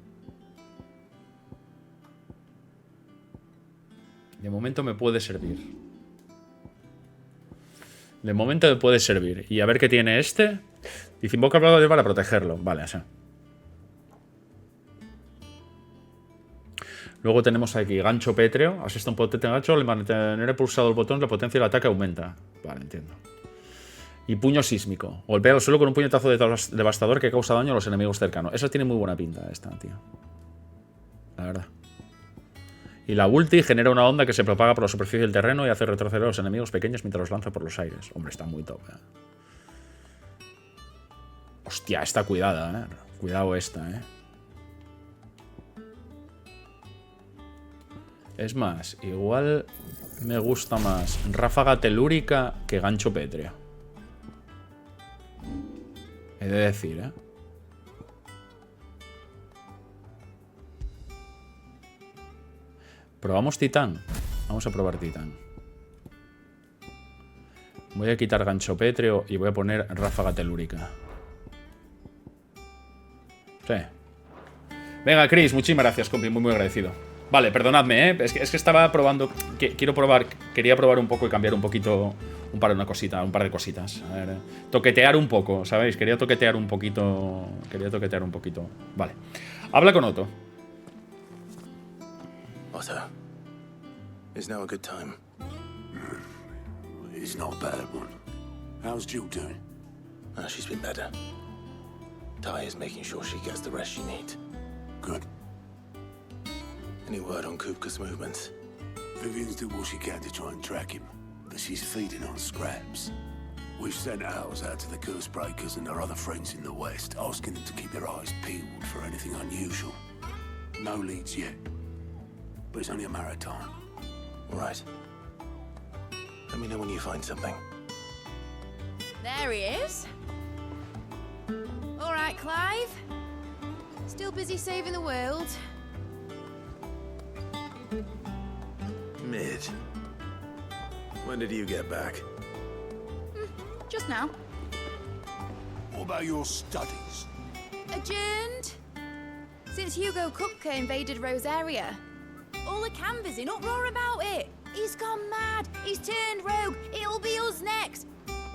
De momento me puede servir. De momento me puede servir. Y a ver qué tiene este. Dice, invoca habladores para protegerlo. Vale, o sea. Luego tenemos aquí gancho pétreo. Asesta un potente gancho. Al mantener pulsado el botón, la potencia del ataque aumenta. Vale, entiendo. Y puño sísmico. Golpea el suelo con un puñetazo devastador que causa daño a los enemigos cercanos. Esa tiene muy buena pinta, esta, tío. La verdad. Y la ulti genera una onda que se propaga por la superficie del terreno y hace retroceder a los enemigos pequeños mientras los lanza por los aires. Hombre, está muy top, Hostia, esta cuidada, Cuidado esta, Es más, igual me gusta más ráfaga telúrica que gancho pétreo. He de decir, Probamos titán. Vamos a probar titán. Voy a quitar gancho pétreo y voy a poner ráfaga telúrica. Sí. Venga, Chris, muchísimas gracias, compi. Muy agradecido. Vale, perdonadme, ¿eh? Es que estaba probando... Quería probar un poco y cambiar un poquito... Un par de cositas. A ver, toquetear un poco, ¿sabéis? Quería toquetear un poquito... Vale. Habla con Otto. Otto, is now a good time? It's not a bad one. How's Jill doing? Oh, she's been better. Ty is making sure she gets the rest she needs. Good. Any word on Kupka's movements? Vivian's did what she can to try and track him, but she's feeding on scraps. We've sent ours out to the curse breakers and our other friends in the west, asking them to keep their eyes peeled for anything unusual. No leads yet, but it's only a matter of time. All right. Let me know when you find something. There he is. All right, Clive. Still busy saving the world. Mid. When did you get back? Just now. What about your studies? Adjourned. Since Hugo Kupka invaded Rosaria. All the canvassers in uproar about it. He's gone mad. He's turned rogue. It'll be us next.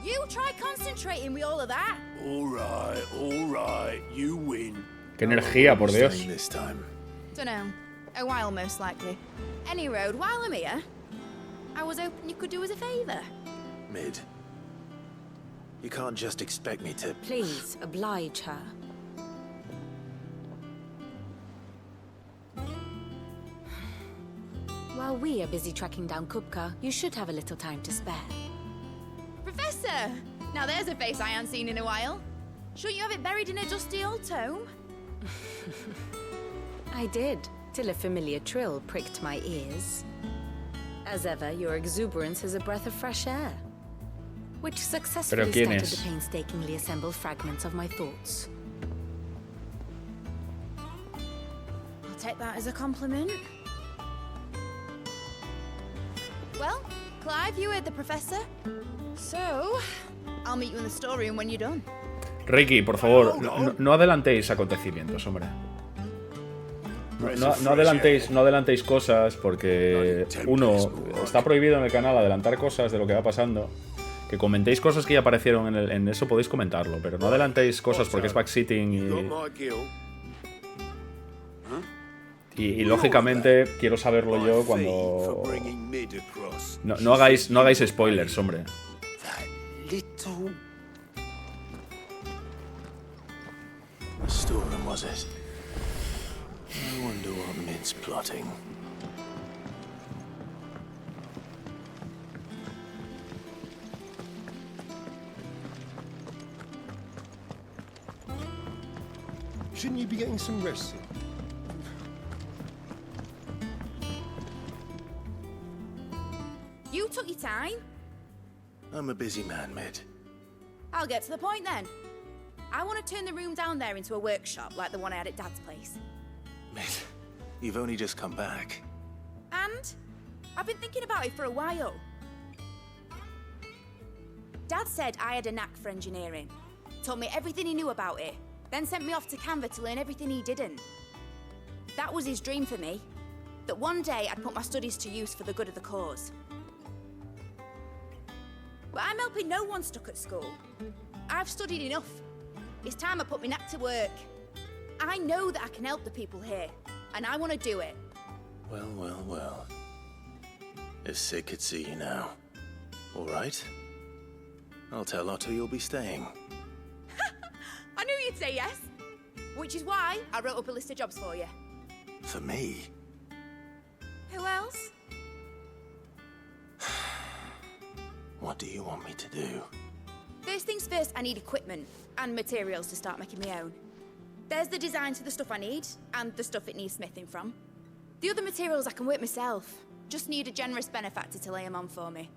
You try concentrating with all of that. All right. You win. Qué energía, por Dios. This time. Dunno. A while, most likely. Any road, while I'm here, I was hoping you could do us a favour. Mid. You can't just expect me to... Please, oblige her. While we are busy tracking down Kupka, you should have a little time to spare. Professor! Now there's a face I haven't seen in a while. Shouldn't you have it buried in a dusty old tome? I did, till a familiar trill pricked my ears. As ever, your exuberance is a breath of fresh air, which successfully scattered the painstakingly assembled fragments of my thoughts. I'll take that as a compliment. Well, Clive, you heard the professor. So, I'll meet you in the storeroom when you're done. Ricky, por favor, no adelantéis acontecimientos, hombre. No adelantéis cosas porque, uno, está prohibido en el canal adelantar cosas de lo que va pasando. Que comentéis cosas que ya aparecieron en eso, podéis comentarlo, pero no adelantéis cosas porque es backsitting y lógicamente quiero saberlo yo cuando... No hagáis spoilers, hombre. Storeroom, was it? I wonder what Mid's plotting. Shouldn't you be getting some rest? You took your time. I'm a busy man, Mid. I'll get to the point then. I want to turn the room down there into a workshop like the one I had at Dad's place. Mid, you've only just come back. And I've been thinking about it for a while. Dad said I had a knack for engineering. Told me everything he knew about it. Then sent me off to Canva to learn everything he didn't. That was his dream for me. That one day I'd put my studies to use for the good of the cause. But I'm helping no one stuck at school. I've studied enough. It's time I put my knack to work. I know that I can help the people here, and I want to do it. Well. If Sid could see you now. All right. I'll tell Otto you'll be staying. I knew you'd say yes. Which is why I wrote up a list of jobs for you. For me? Who else? What do you want me to do? First things first, I need equipment and materials to start making my own. There's the designs for the stuff I need, and the stuff it needs smithing from. The other materials I can work myself. Just need a generous benefactor to lay them on for me.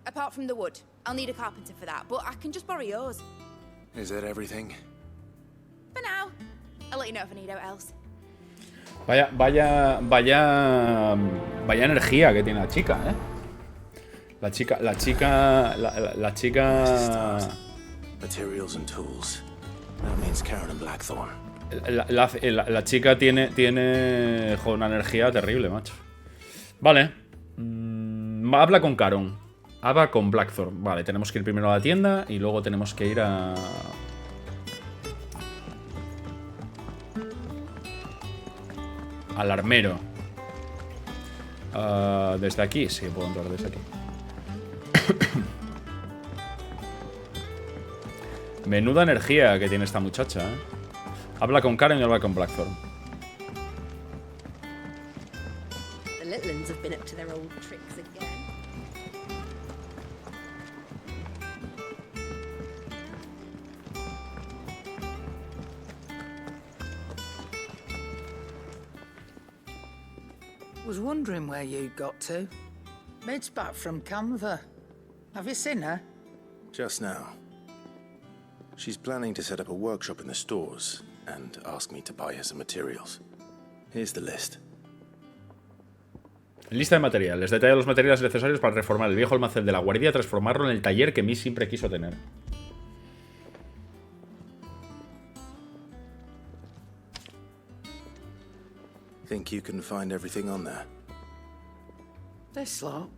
Apart from the wood, I'll need a carpenter for that, but I can just borrow yours. Is that everything? For now. I'll let you know if I need out else. Vaya energía que tiene la chica, ¿eh? La chica... Materials and tools. That means Karen and Blackthorn. La chica tiene joder, una energía terrible, macho. Vale. Habla con Caron. Habla con Blackthorn. Vale, tenemos que ir primero a la tienda y luego tenemos que ir a... al armero. ¿Desde aquí? Sí, puedo entrar desde aquí. Menuda energía que tiene esta muchacha, ¿eh? Habla con Karen y habla con Blackthorn. The little ones have been up to their old tricks again. Was wondering where you got to. Mid's back from Canva. Have you seen her? Just now. She's planning to set up a workshop in the stores and ask me to buy her some materials. Here's the list. Lista de materiales. Detalla los materiales necesarios para reformar el viejo almacén de la guardia y transformarlo en el taller que Miss siempre quiso tener. Think you can find everything on there? This lot.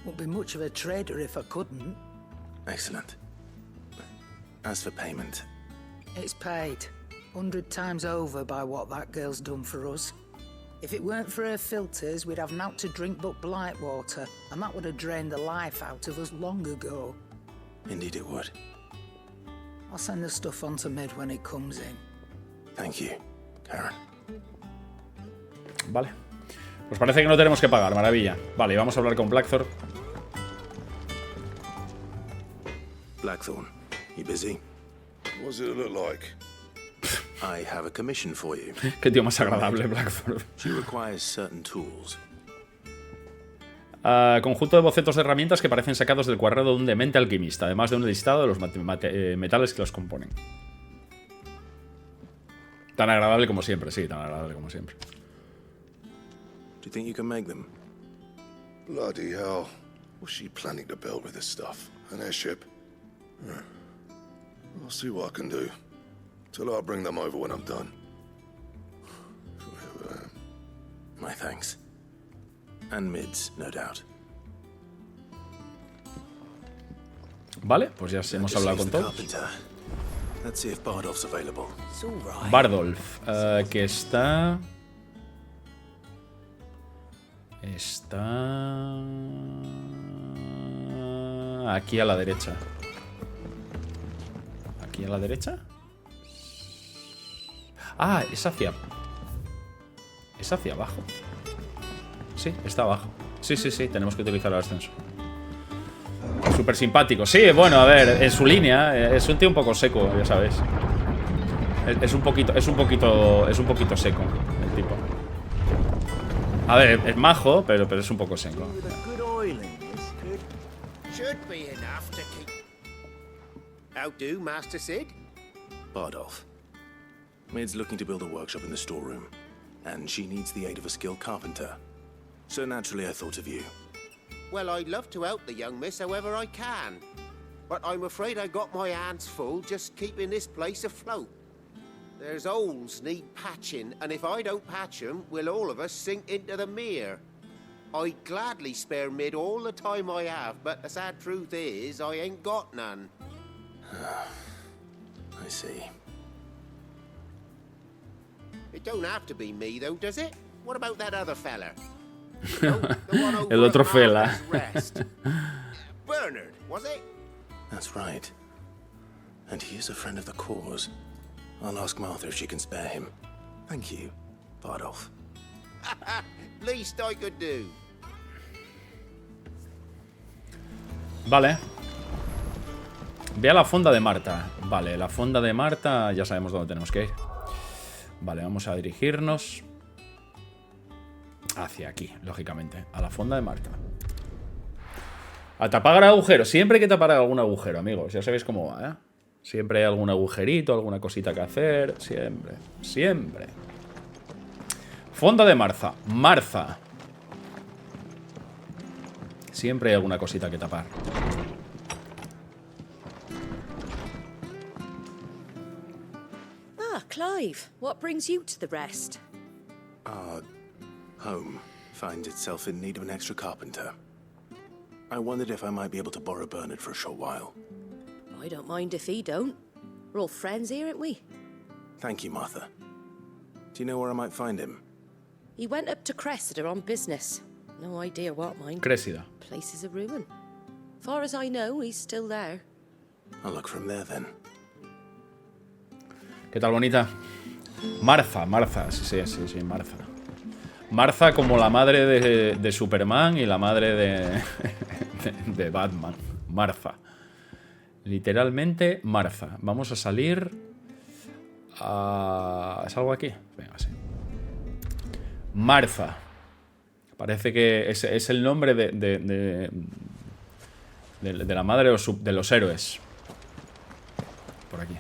Won't be much of a trader if I couldn't. Excellent. As for payment... It's paid. 100 times over by what that girl's done for us. If it weren't for her filters, we'd have naught to drink but blight water, and that would have drained the life out of us long ago. Indeed it would. I'll send the stuff on to Mid when it comes in. Thank you, Karen. Vale. Pues parece que no tenemos que pagar, maravilla. Vale, y vamos a hablar con Blackthorn. Blackthorn, you busy? What does it look like? I have a commission for you. Qué tío más agradable, Blackthorn. She requires certain tools. Conjunto de bocetos de herramientas que parecen sacados del cuaderno de un demente alquimista, además de un listado de los metales que los componen. Tan agradable como siempre, sí, tan agradable como siempre. Do you think you can make them? Bloody hell. What's she planning to build with this stuff? An airship? I'll see what I can do. Tell her I'll bring them over when I'm done. My thanks. And Mid's, no doubt. Vale, pues ya hemos hablado con todos. Let's see if Bardolph's available. Bardolph, que está aquí a la derecha. ¿Aquí a la derecha? Ah, es hacia abajo. Sí, está abajo. Sí, tenemos que utilizar el ascenso. Súper simpático. Sí, bueno, a ver, en su línea. Es un tío un poco seco, ya sabes. Es un poquito seco el tipo. A ver, es majo, pero es un poco seco. How do, Master Sid? Bardolph. Mid's looking to build a workshop in the storeroom, and she needs the aid of a skilled carpenter. So naturally I thought of you. Well, I'd love to help the young miss however I can. But I'm afraid I got my hands full just keeping this place afloat. There's holes need patching, and if I don't patch them, will all of us sink into the mere. I'd gladly spare Mid all the time I have, but the sad truth is, I ain't got none. I see. It don't have to be me, though, does it? What about that other fella? El otro fella. Bernard, was it? That's right. And he is a friend of the cause. I'll ask Martha if she can spare him. Thank you, Bardolph. Least I could do. Vale. Ve a la fonda de Marta. Vale, la fonda de Marta ya sabemos dónde tenemos que ir. Vale, vamos a dirigirnos hacia aquí, lógicamente. A la fonda de Marta. A tapar agujeros. Siempre hay que tapar algún agujero, amigos. Ya sabéis cómo va, ¿eh? Siempre hay algún agujerito, alguna cosita que hacer. Siempre, siempre. Fonda de Marta. Marta. Siempre hay alguna cosita que tapar. Ah, Clive, what brings you to the rest? Our home finds itself in need of an extra carpenter. I wondered if I might be able to borrow Bernard for a short while. I don't mind if he don't. We're all friends here, aren't we? Thank you, Martha. Do you know where I might find him? He went up to Cressida on business. No idea what, mind. Cressida. Place is a ruin. Far as I know, he's still there. I'll look from there then. ¿Qué tal, bonita? Martha, sí, Martha. Martha como la madre de Superman y la madre de Batman. Martha. Literalmente, Martha. Vamos a salir a... ¿Es algo aquí? Venga, sí. Martha. Parece que es el nombre de la madre de los héroes. Por aquí.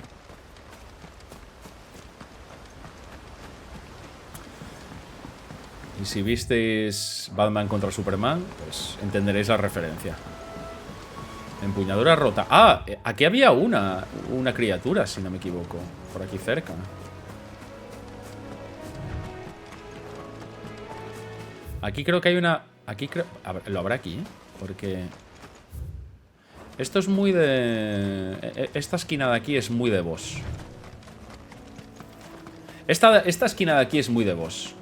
Y si visteis Batman contra Superman, pues entenderéis la referencia. Empuñadura rota. Ah, aquí había una criatura, si no me equivoco. Por aquí cerca. Aquí creo que hay una... Aquí creo... Lo habrá aquí, ¿eh? Porque... Esto es muy de... Esta esquina de aquí es muy de boss. Esta esquina de aquí es muy de boss.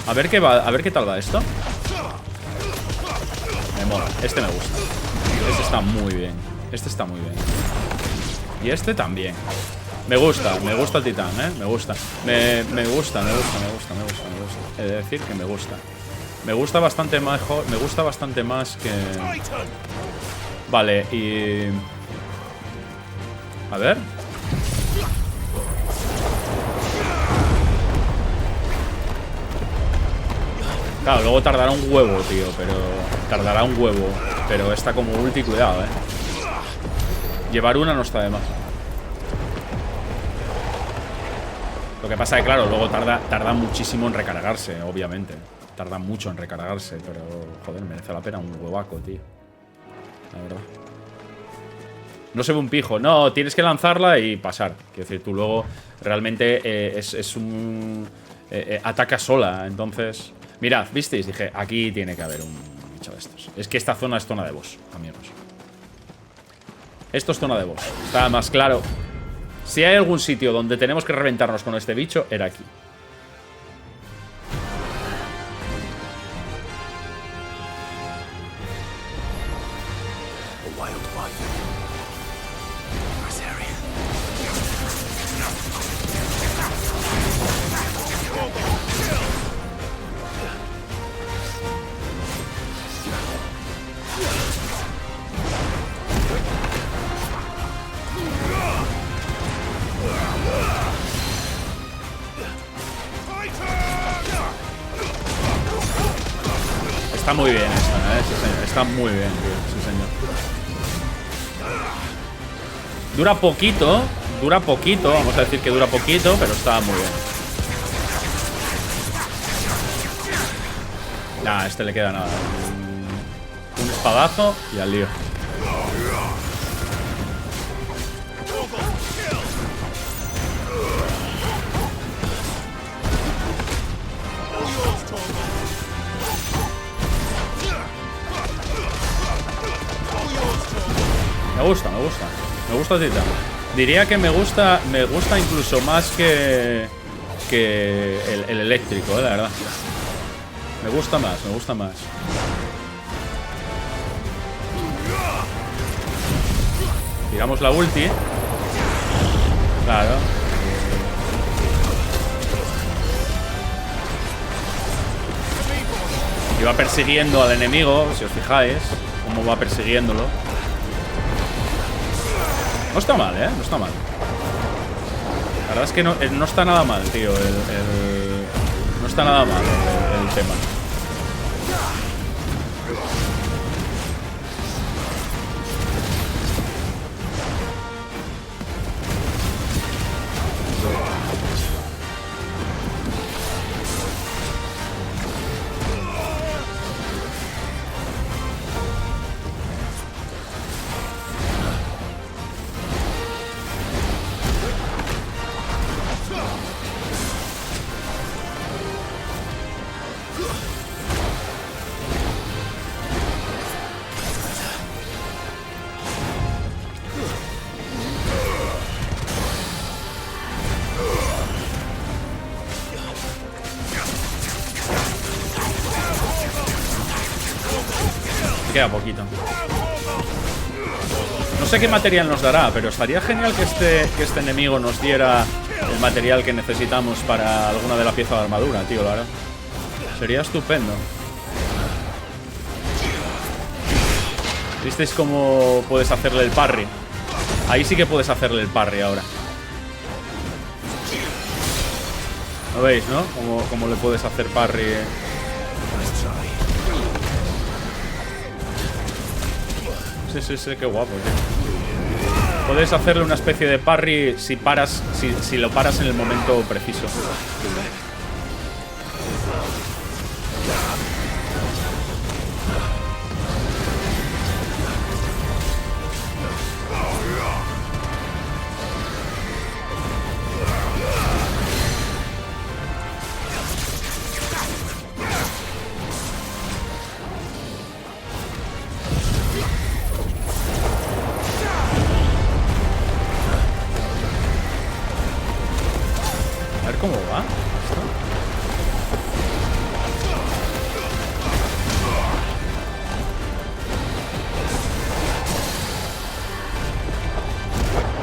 A ver qué tal va esto. Me mola. Este me gusta. Este está muy bien. Este está muy bien. Y este también. Me gusta el titán, ¿eh? Me gusta. Me gusta. He de decir que me gusta. Me gusta bastante mejor. Me gusta bastante más que... Vale, y... A ver. Claro, luego tardará un huevo, tío, pero... Tardará un huevo. Pero está como ulti, cuidado, Llevar una no está de más. Lo que pasa es que, claro, luego tarda muchísimo en recargarse, obviamente. Tarda mucho en recargarse, pero... Joder, merece la pena un huevaco, tío. La verdad. No se ve un pijo. No, tienes que lanzarla y pasar. Quiero decir, tú luego realmente es un... ataca sola, entonces... Mirad, ¿visteis? Dije, aquí tiene que haber un bicho de estos. Es que esta zona es zona de boss, amigos. Esto es zona de boss. Está más claro. Si hay algún sitio donde tenemos que reventarnos con este bicho, era aquí. Está muy bien esta, sí, señor. Está muy bien, tío. Sí, señor. Dura poquito, vamos a decir que dura poquito, pero está muy bien. Nah, a este le queda nada. Un espadazo y al lío. Me gusta el titán. Diría que me gusta incluso más que el eléctrico, la verdad. Me gusta más. Tiramos la ulti. Claro. Y va persiguiendo al enemigo, si os fijáis, cómo va persiguiéndolo. No está mal, no está mal. La verdad es que no está nada mal, tío. No está nada mal el tema. Queda poquito. No sé qué material nos dará, pero estaría genial que este enemigo nos diera el material que necesitamos para alguna de la pieza de armadura, tío, la verdad. Sería estupendo. ¿Visteis cómo puedes hacerle el parry? Ahí sí que puedes hacerle el parry ahora. ¿Lo veis, no? Cómo le puedes hacer parry. Sí, qué guapo, tío. Puedes hacerle una especie de parry si paras, si lo paras en el momento preciso. ¿Cómo va?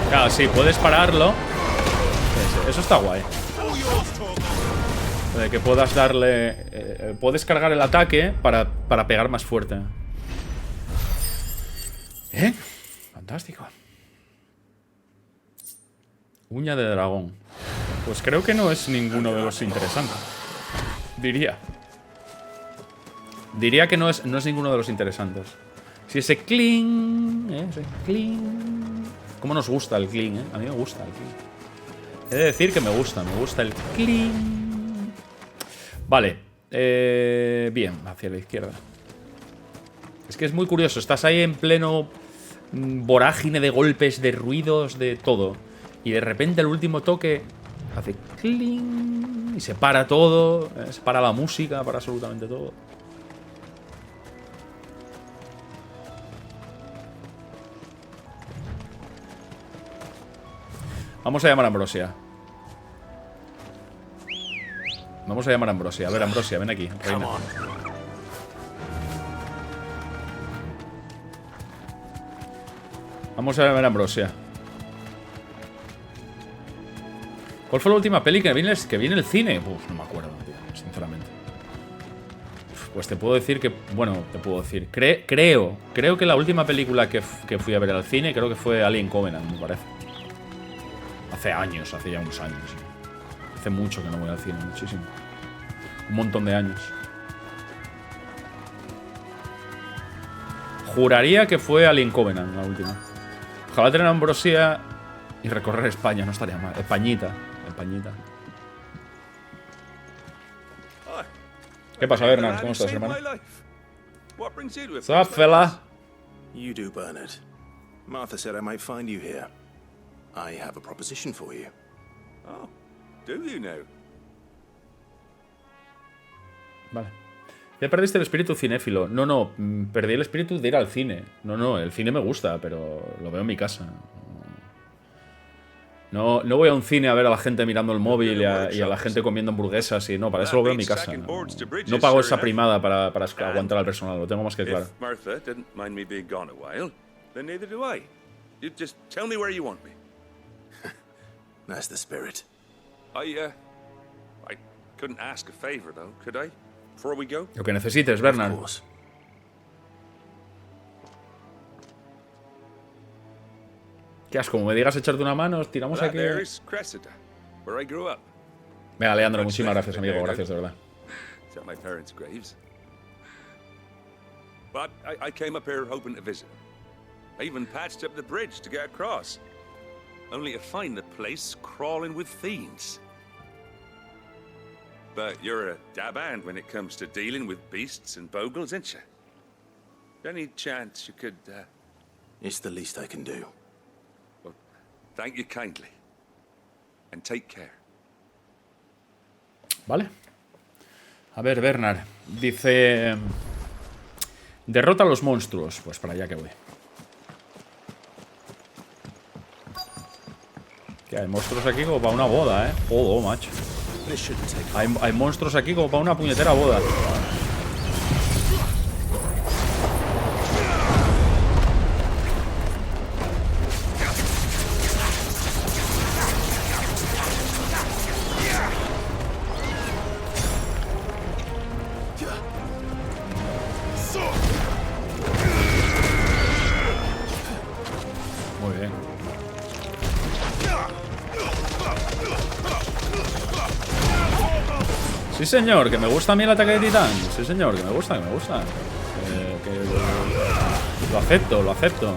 Claro, sí, puedes pararlo. Eso está guay. De que puedas darle... puedes cargar el ataque para pegar más fuerte. Fantástico. Uña de dragón. Pues creo que no es ninguno de los interesantes. Diría que no es ninguno de los interesantes. Si ese cling, ese cling. ¿Cómo nos gusta el cling, A mí me gusta el cling. He de decir que me gusta el cling. Vale. Bien, hacia la izquierda. Es que es muy curioso. Estás ahí en pleno vorágine de golpes, de ruidos, de todo. Y de repente el último toque hace cling y se para todo, se para la música, para absolutamente todo. Vamos a llamar a Ambrosia. Vamos a llamar a Ambrosia. A ver, Ambrosia, ven aquí, reina. Vamos a llamar a Ambrosia. ¿Cuál fue la última peli que vi en el cine? Uf, no me acuerdo, tío, sinceramente. Pues te puedo decir que... Bueno, te puedo decir... Creo que la última película que fui a ver al cine, creo que fue Alien Covenant, me parece. Hace años, hace ya unos años. Hace mucho que no voy al cine, muchísimo. Un montón de años. Juraría que fue Alien Covenant la última. Ojalá tener Ambrosia y recorrer España, no estaría mal. Españita. ¿Qué pasa, Bernard? ¿Cómo estás, hermano? What's up, fella? You do, Bernard. Martha said I might find you here. I have a proposition for you. Oh, do you know? Vale. Ya perdiste el espíritu cinéfilo. No, perdí el espíritu de ir al cine. No, el cine me gusta, pero lo veo en mi casa. No voy a un cine a ver a la gente mirando el móvil y a la gente comiendo hamburguesas y no, para eso lo veo en mi casa. No pago esa primada para aguantar al personal, lo tengo más que claro. That's the spirit. I couldn't ask a favor though, could I? Before we go? Lo que necesites, Bernard. ¿Qué asco? Como me digas echarte una mano, tiramos aquí. Venga, Leandro, muchísimas gracias, amigo. Gracias, de verdad. But I came up here hoping to visit. I even patched up the bridge to get across. Only to find the place crawling with fiends. But you're a dab hand when it comes to dealing with beasts and bogles, ain't you? Any chance you could... It's the least I can do. Well, thank you kindly. And take care. Vale. A ver, Bernard. Dice... Derrota a los monstruos. Pues para allá que voy. Que hay monstruos aquí como para una boda, Joder, macho. Hay monstruos aquí como para una puñetera boda. Sí, señor, que me gusta a mí el ataque de titán. Sí, señor, que me gusta, que me gusta. Lo acepto, lo acepto.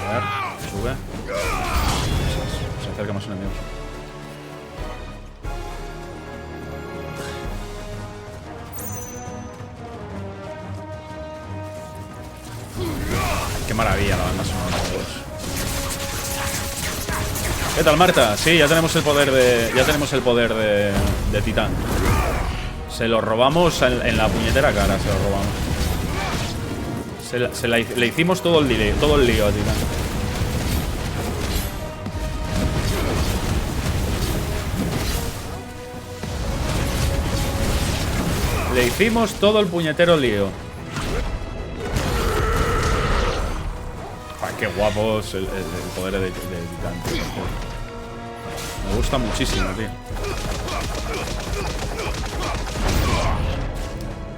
A ver, sube. Se acerca más enemigos. Qué maravilla la banda sonora. ¿Qué tal, Marta? Sí, ya tenemos el poder de Titán. Se lo robamos en la puñetera cara, se lo robamos. Le hicimos todo el lío a Titán. Le hicimos todo el puñetero lío. Qué guapo es el poder de Titán. Me gusta muchísimo, tío.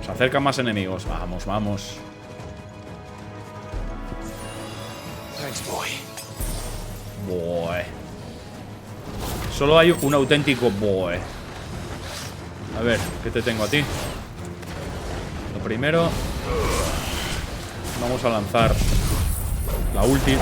Se acercan más enemigos. Vamos, vamos. Boy. Solo hay un auténtico boy. A ver, ¿qué te tengo a ti? Lo primero, vamos a lanzar la ulti.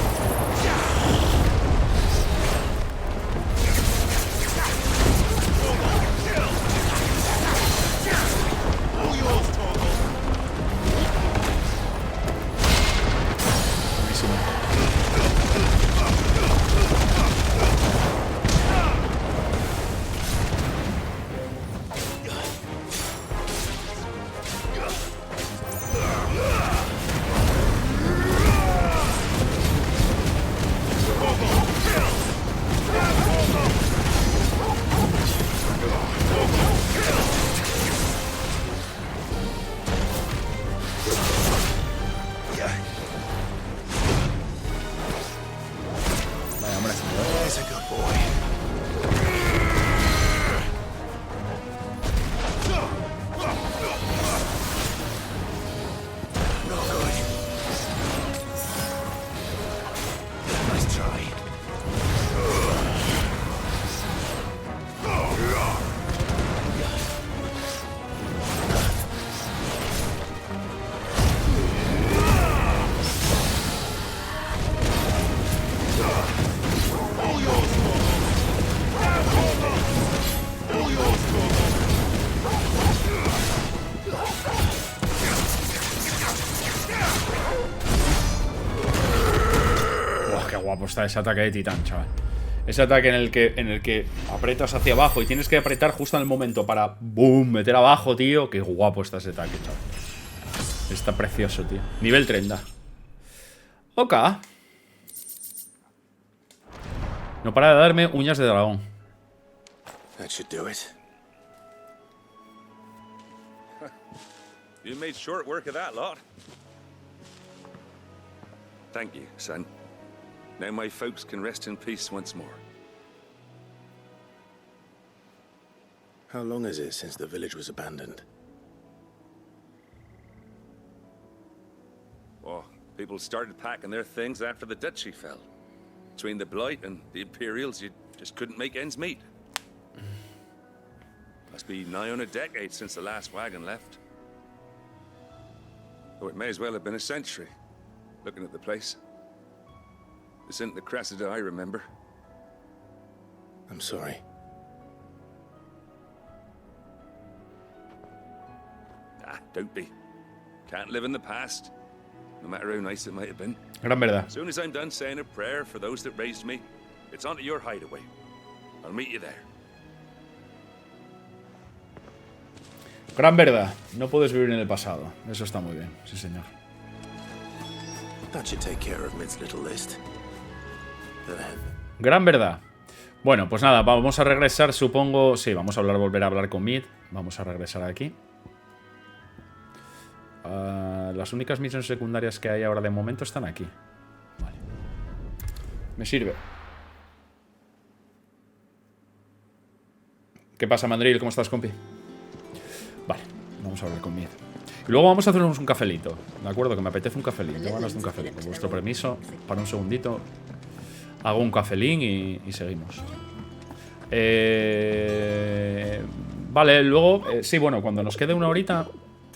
Está ese ataque de Titán, chaval. Ese ataque en el que aprietas hacia abajo y tienes que apretar justo en el momento para boom, meter abajo, tío. Qué guapo está ese ataque, chaval. Está precioso, tío. Nivel 30. Ok. No para de darme uñas de dragón. That should do it. You made short work of that lot. Thank you, son. Now my folks can rest in peace once more. How long is it since the village was abandoned? Oh, people started packing their things after the duchy fell. Between the Blight and the Imperials, you just couldn't make ends meet. Must be nigh on a decade since the last wagon left. Though it may as well have been a century, looking at the place. This isn't the Cressida I remember. I'm sorry. Ah, don't be. Can't live in the past, no matter how nice it might have been. Gran verdad. As soon as I'm done saying a prayer for those that raised me, it's onto your hideaway. I'll meet you there. Gran verdad. No puedes vivir en el pasado. Eso está muy bien. Sí, señor. That should take care of Mid's little list. Gran verdad. Bueno, pues nada, vamos a regresar, supongo. Sí, vamos a volver a hablar con Mid. Vamos a regresar aquí. Las únicas misiones secundarias que hay ahora de momento están aquí. Vale. Me sirve. ¿Qué pasa, Mandril? ¿Cómo estás, compi? Vale. Vamos a hablar con Mir. Y luego vamos a hacernos un cafelito, ¿de acuerdo? Que me apetece un cafelín. Tengo ganas de un cafelín. Con vuestro permiso, para un segundito, hago un cafelín y seguimos. Vale, luego... sí, bueno, cuando nos quede una horita,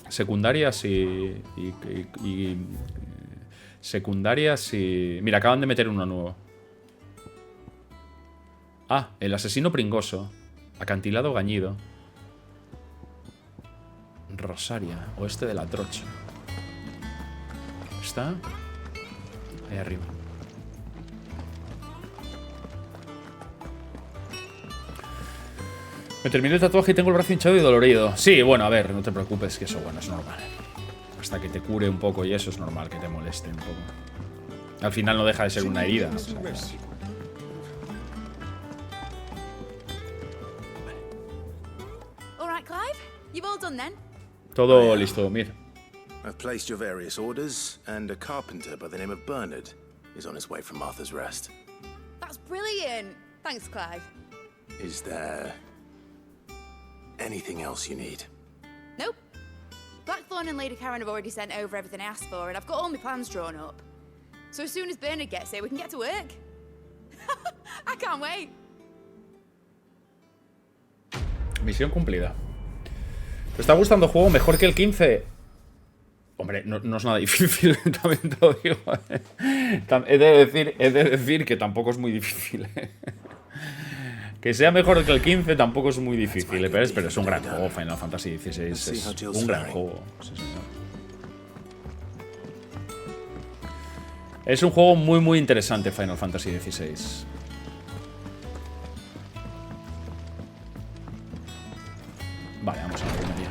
secundarias y secundarias y... Mira, acaban de meter uno nuevo. Ah, el asesino pringoso. Acantilado gañido. Rosaria, oeste de la Trocha. ¿Está? Ahí arriba. Me terminé el tatuaje y tengo el brazo hinchado y dolorido. Sí, bueno, a ver, no te preocupes, que eso, bueno, es normal. Hasta que te cure un poco y eso es normal, que te moleste un poco. Al final no deja de ser una herida, ¿sabes? All right, Clive. You've all done then. Todo listo, Mir. I've placed your various orders, and a carpenter by the name of Bernard is on his way from Arthur's Rest. That's brilliant. Thanks, Clive. Is there anything else you need? Nope. Blackthorn and Lady Karen have already sent over everything I asked for, and I've got all my plans drawn up. So as soon as Bernard gets here, we can get to work. I can't wait. Misión cumplida. ¿Te está gustando el juego mejor que el 15? Hombre, no es nada difícil, también te lo digo. He de decir que tampoco es muy difícil. Que sea mejor que el 15 tampoco es muy difícil, pero es un gran juego. Final Fantasy XVI es un gran juego. Sí, señor. Es un juego muy interesante, Final Fantasy XVI. Vale, vamos a la primería.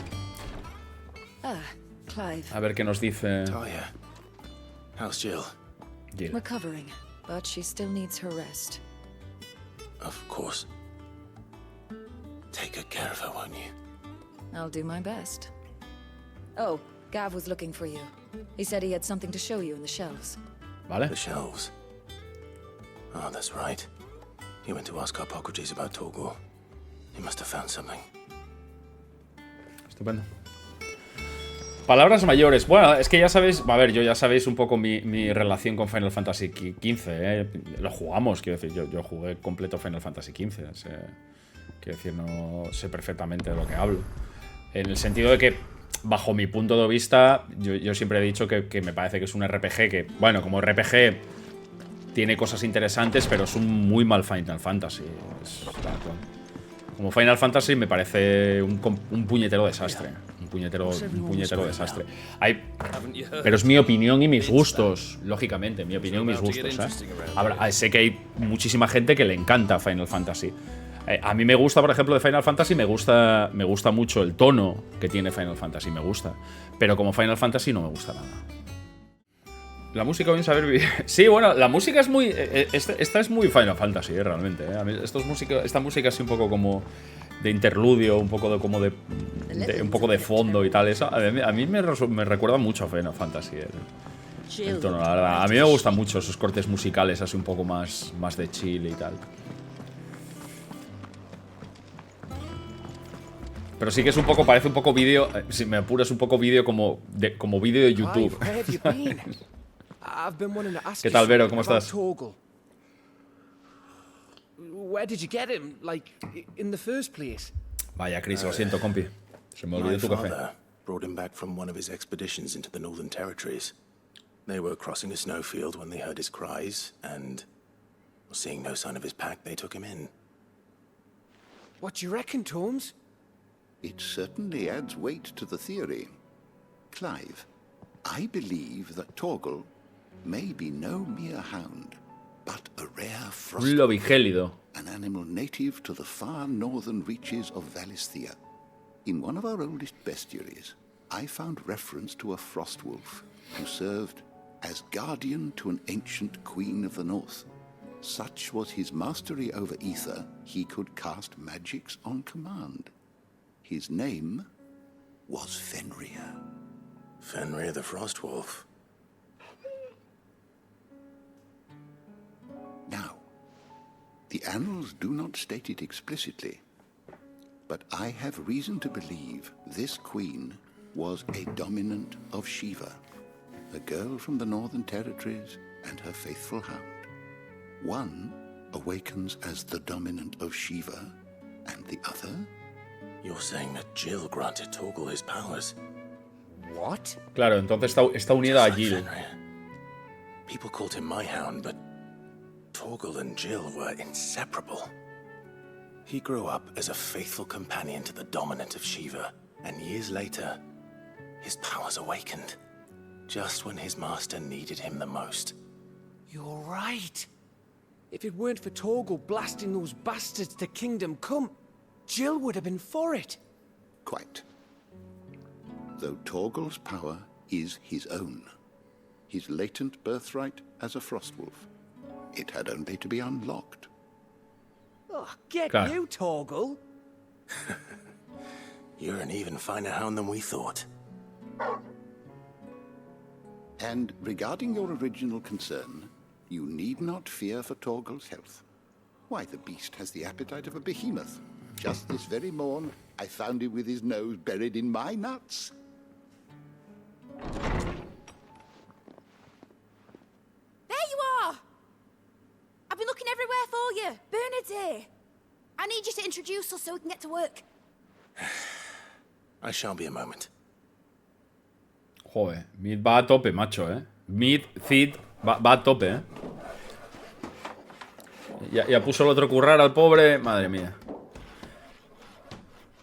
Clive. A ver qué nos dice. Talia, how's Jill? Jill. Recovering, but she still needs her rest. Of course. Take good care of her, won't you? I'll do my best. Oh, Gav was looking for you. He said he had something to show you in the shelves. Vale. The shelves. Oh, that's right. He went to ask Harpocrates about Torgor. He must have found something. Estupendo. Palabras mayores. Bueno, es que ya sabéis, a ver, ya sabéis un poco mi relación con Final Fantasy XV. Lo jugamos, quiero decir, yo jugué completo Final Fantasy XV. Quiero decir, no sé perfectamente de lo que hablo. En el sentido de que, bajo mi punto de vista, yo siempre he dicho que me parece que es un RPG que, bueno, como RPG tiene cosas interesantes, pero es un muy mal Final Fantasy. Como Final Fantasy me parece un puñetero desastre. Un puñetero desastre. Pero es mi opinión y mis gustos, lógicamente, mi opinión y mis gustos. Sé que hay muchísima gente que le encanta Final Fantasy. A mí me gusta, por ejemplo, de Final Fantasy, me gusta mucho el tono que tiene Final Fantasy, me gusta. Pero como Final Fantasy no me gusta nada. La música, bien saber... Sí, bueno, la música es muy... Esta es muy Final Fantasy, realmente. A mí esta música es un poco como de interludio, un poco de fondo y tal. Eso, a mí me recuerda mucho a Final Fantasy. El tono, la verdad. A mí me gustan mucho esos cortes musicales así un poco más de chill y tal. Pero sí que es un poco, parece un poco vídeo, si me apuras, un poco vídeo como vídeo de YouTube. ¿Qué tal, Vero? ¿Cómo estás? Where did you get him? Like, in the first place? Vaya, Chris, lo siento, compi. Se me olvidó tu café. My father brought him back from one of his expeditions into the Northern Territories. They were crossing a snowfield when they heard his cries, and seeing no sign of his pack, they took him in. What do you reckon, Torms? It certainly adds weight to the theory. Clive, I believe that Torgal may be no mere hound, but a rare frost. Un lobigélido. An animal native to the far northern reaches of Valisthea. In one of our oldest bestiaries, I found reference to a frost wolf who served as guardian to an ancient queen of the north. Such was his mastery over ether, he could cast magics on command. His name was Fenrir. Fenrir the Frost Wolf. Now, the annals do not state it explicitly, but I have reason to believe this queen was a dominant of Shiva, a girl from the Northern Territories and her faithful hound. One awakens as the dominant of Shiva, and the other? You're saying that Jill granted Torgal his powers? What? Claro, entonces está unida a Jill. People called him my hound, but Torgal and Jill were inseparable. He grew up as a faithful companion to the dominant of Shiva, and years later, his powers awakened, just when his master needed him the most. You're right. If it weren't for Torgal blasting those bastards to Kingdom Come, Jill would have been for it. Quite. Though Torgal's power is his own, his latent birthright as a Frostwolf, it had only to be unlocked. Oh, get Claro. you, Torgal. You're an even finer hound than we thought. And regarding your original concern, you need not fear for Torgal's health. Why, the beast has the appetite of a behemoth. Just this very morn, I found him with his nose buried in my nuts. There you are! I've been looking everywhere for you. Bernard's here. I need you to introduce us so we can get to work. I shall be a moment. Joder, Mid va a tope, macho, Mid, Cid, va a tope, Ya puso el otro currar al pobre. Madre mía.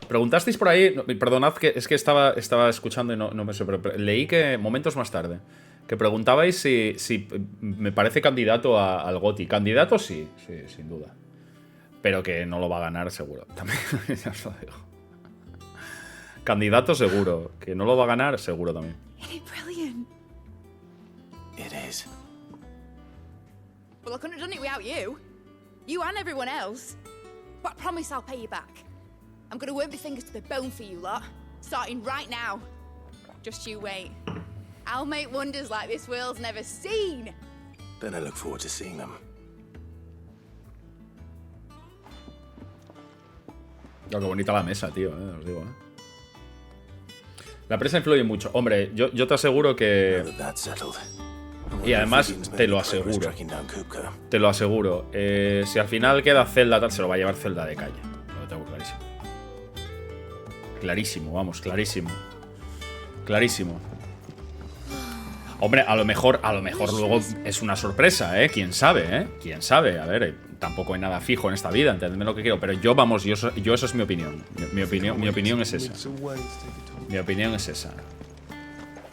Preguntasteis por ahí, perdonad que es que estaba escuchando y no me sé, pero leí que momentos más tarde que preguntabais si me parece candidato al GOTY. Candidato sí, sin duda. Pero que no lo va a ganar seguro. También, ya os lo digo. Candidato seguro. Que no lo va a ganar seguro también. Isn't it brilliant? It is. Well, I couldn't have done it without you. You and everyone else. But I promise I'll pay you back. I'm gonna work my fingers to the bone for you lot. Starting right now. Just you wait. I'll make wonders like this world's never seen. Then I look forward to seeing them. Oh, qué bonita la mesa, tío, os digo, La prensa influye mucho. Hombre, yo te aseguro que... Y además, te lo aseguro. Te lo aseguro. Si al final queda Zelda, tal, se lo va a llevar Zelda de calle. Lo tengo clarísimo. Clarísimo, vamos, clarísimo. Clarísimo. Hombre, a lo mejor luego es una sorpresa, Quién sabe, Quién sabe. A ver, tampoco hay nada fijo en esta vida, entendedme lo que quiero. Pero yo, vamos, yo eso es mi opinión. Mi opinión es esa. Mi opinión es esa.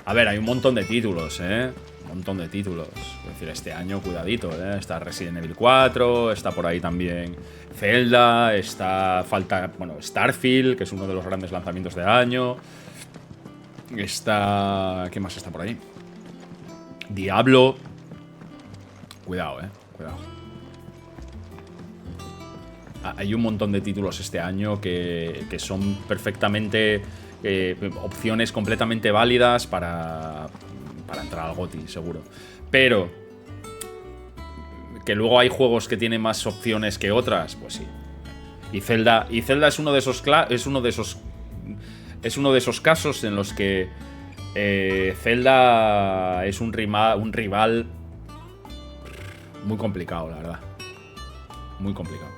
A ver, hay un montón de títulos, Un montón de títulos. Es decir, este año, cuidadito, Está Resident Evil 4, está por ahí también Zelda, bueno, Starfield, que es uno de los grandes lanzamientos del año. Está... ¿Qué más está por ahí? Diablo. Cuidado, cuidado. Hay un montón de títulos este año que son perfectamente opciones completamente válidas para entrar al GOTY, seguro. Pero que luego hay juegos que tienen más opciones que otras, pues sí. Y Zelda es uno de esos casos en los que Zelda es un rival muy complicado, la verdad. Muy complicado.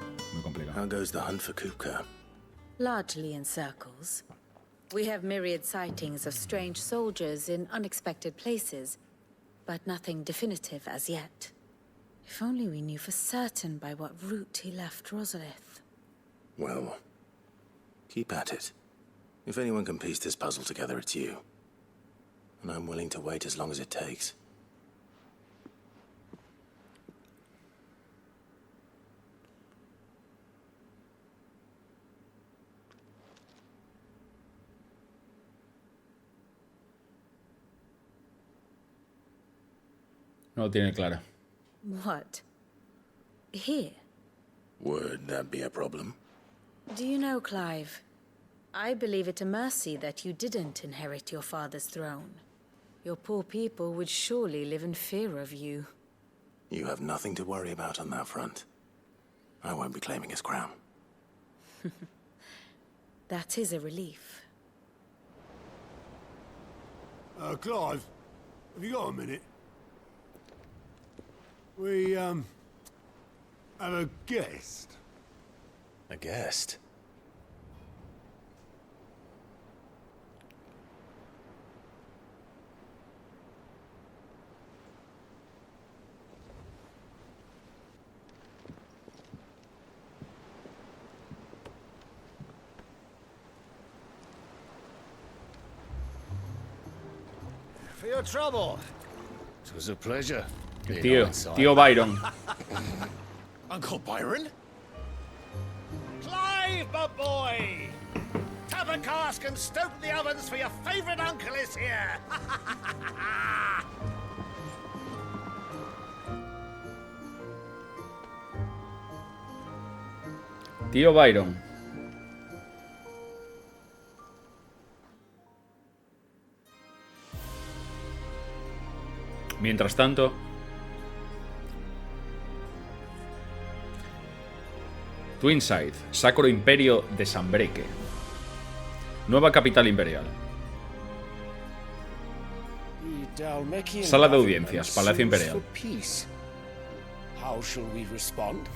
How goes the hunt for Kupka? Largely in circles. We have myriad sightings of strange soldiers in unexpected places, but nothing definitive as yet. If only we knew for certain by what route he left Rosalith. Well, keep at it. If anyone can piece this puzzle together, it's you. And I'm willing to wait as long as it takes. No lo tiene clara. What? Here? Would that be a problem? Do you know, Clive? I believe it a mercy that you didn't inherit your father's throne. Your poor people would surely live in fear of you. You have nothing to worry about on that front. I won't be claiming his crown. That is a relief. Clive, have you got a minute? We, have a guest. A guest? For your trouble. It was a pleasure. Tío Byron. Uncle Byron? Clive, my boy! Tap a cask and stoke the ovens for your favorite uncle is here! Tío Byron. Mientras tanto, Twinside, Sacro Imperio de Sanbreque. Nueva capital imperial. Sala de audiencias, Palacio Imperial. How shall we respond?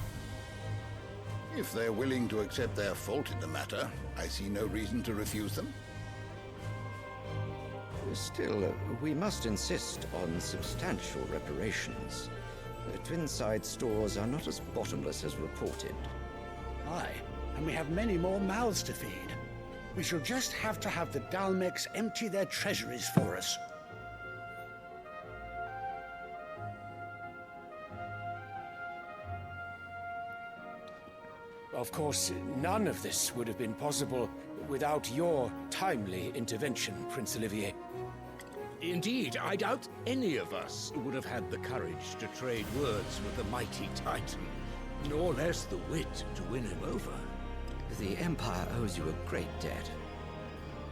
If they're willing to accept their fault in the matter, I see no reason to refuse them. Still, we must insist on substantial reparations. Twinside stores are not as bottomless as reported. Aye, and we have many more mouths to feed. We shall just have to have the Dalmecs empty their treasuries for us. Of course, none of this would have been possible without your timely intervention, Prince Olivier. Indeed, I doubt any of us would have had the courage to trade words with the mighty Titan, nor less the wit to win him over. The Empire owes you a great debt.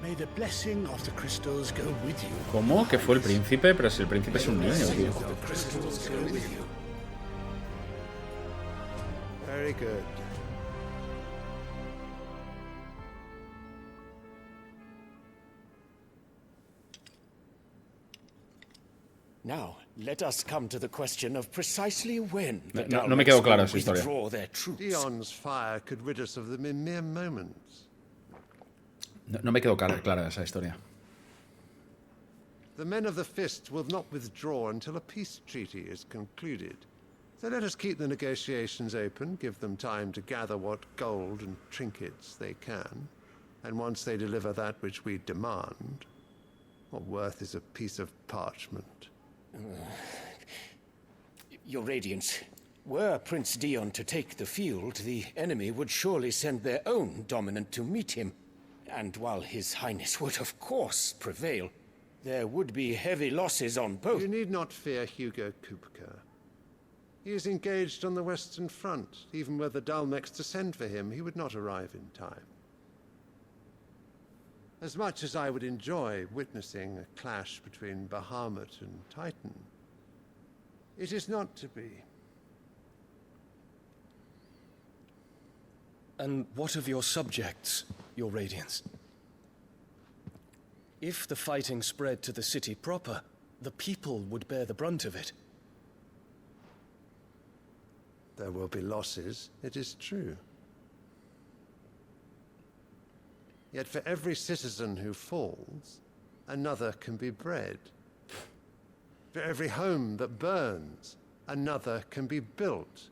May the blessing of the crystals go with you. ¿Cómo? ¿Que fue el príncipe? Pero si el príncipe es un niño, tío. Very good. Now, let us come to the question of precisely when the No me quedó clara Dalmecs esa will historia. withdraw their troops. Dion's fire could rid us of them in mere moments. No me quedó clara esa historia. The men of the Fist will not withdraw until a peace treaty is concluded. So let us keep the negotiations open, give them time to gather what gold and trinkets they can, and once they deliver that which we demand, what worth is a piece of parchment? Your Radiance, were Prince Dion to take the field, the enemy would surely send their own dominant to meet him. And while His Highness would of course prevail, there would be heavy losses on both. You need not fear Hugo Kupka. He is engaged on the Western Front. Even were the Dalmecs to send for him, he would not arrive in time. As much as I would enjoy witnessing a clash between Bahamut and Titan, it is not to be. And what of your subjects, Your Radiance? If the fighting spread to the city proper, the people would bear the brunt of it. There will be losses, it is true. Yet for every citizen who falls, another can be bred. For every home that burns, another can be built.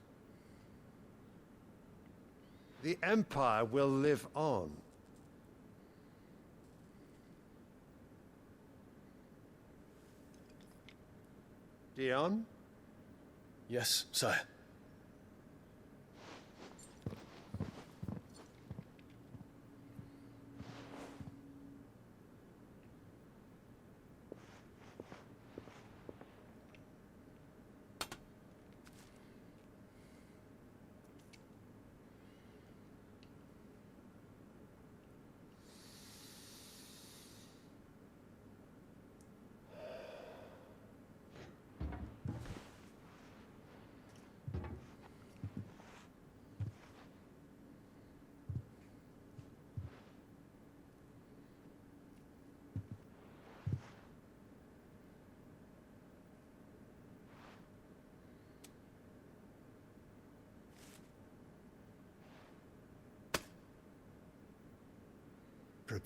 The Empire will live on. Dion? Yes, sire.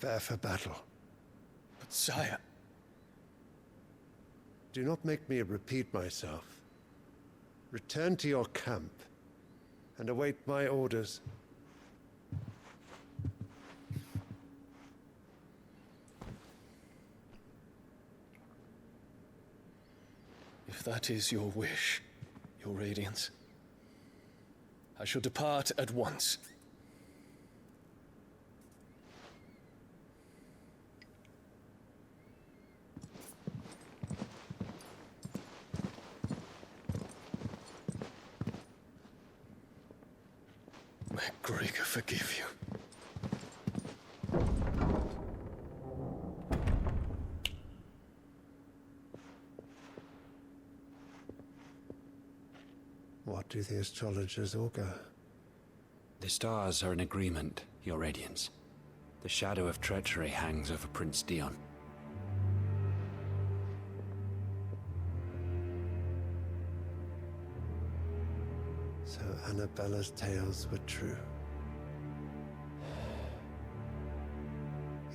Prepare for battle. But sire... Do not make me repeat myself. Return to your camp and await my orders. If that is your wish, Your Radiance, I shall depart at once. May Gregor forgive you. What do the astrologers augur? The stars are in agreement, Your Radiance. The shadow of treachery hangs over Prince Dion. So Annabella's tales were true.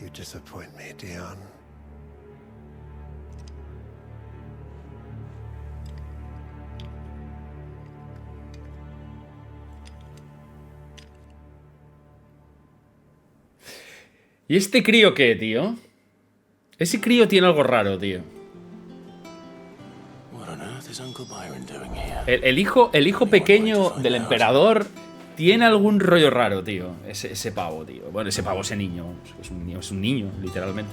You disappoint me, Dion. ¿Y este crío qué, tío? Ese crío tiene algo raro, tío. El hijo pequeño del emperador tiene algún rollo raro, tío. Ese pavo, tío. Bueno, ese niño. Es un niño, literalmente.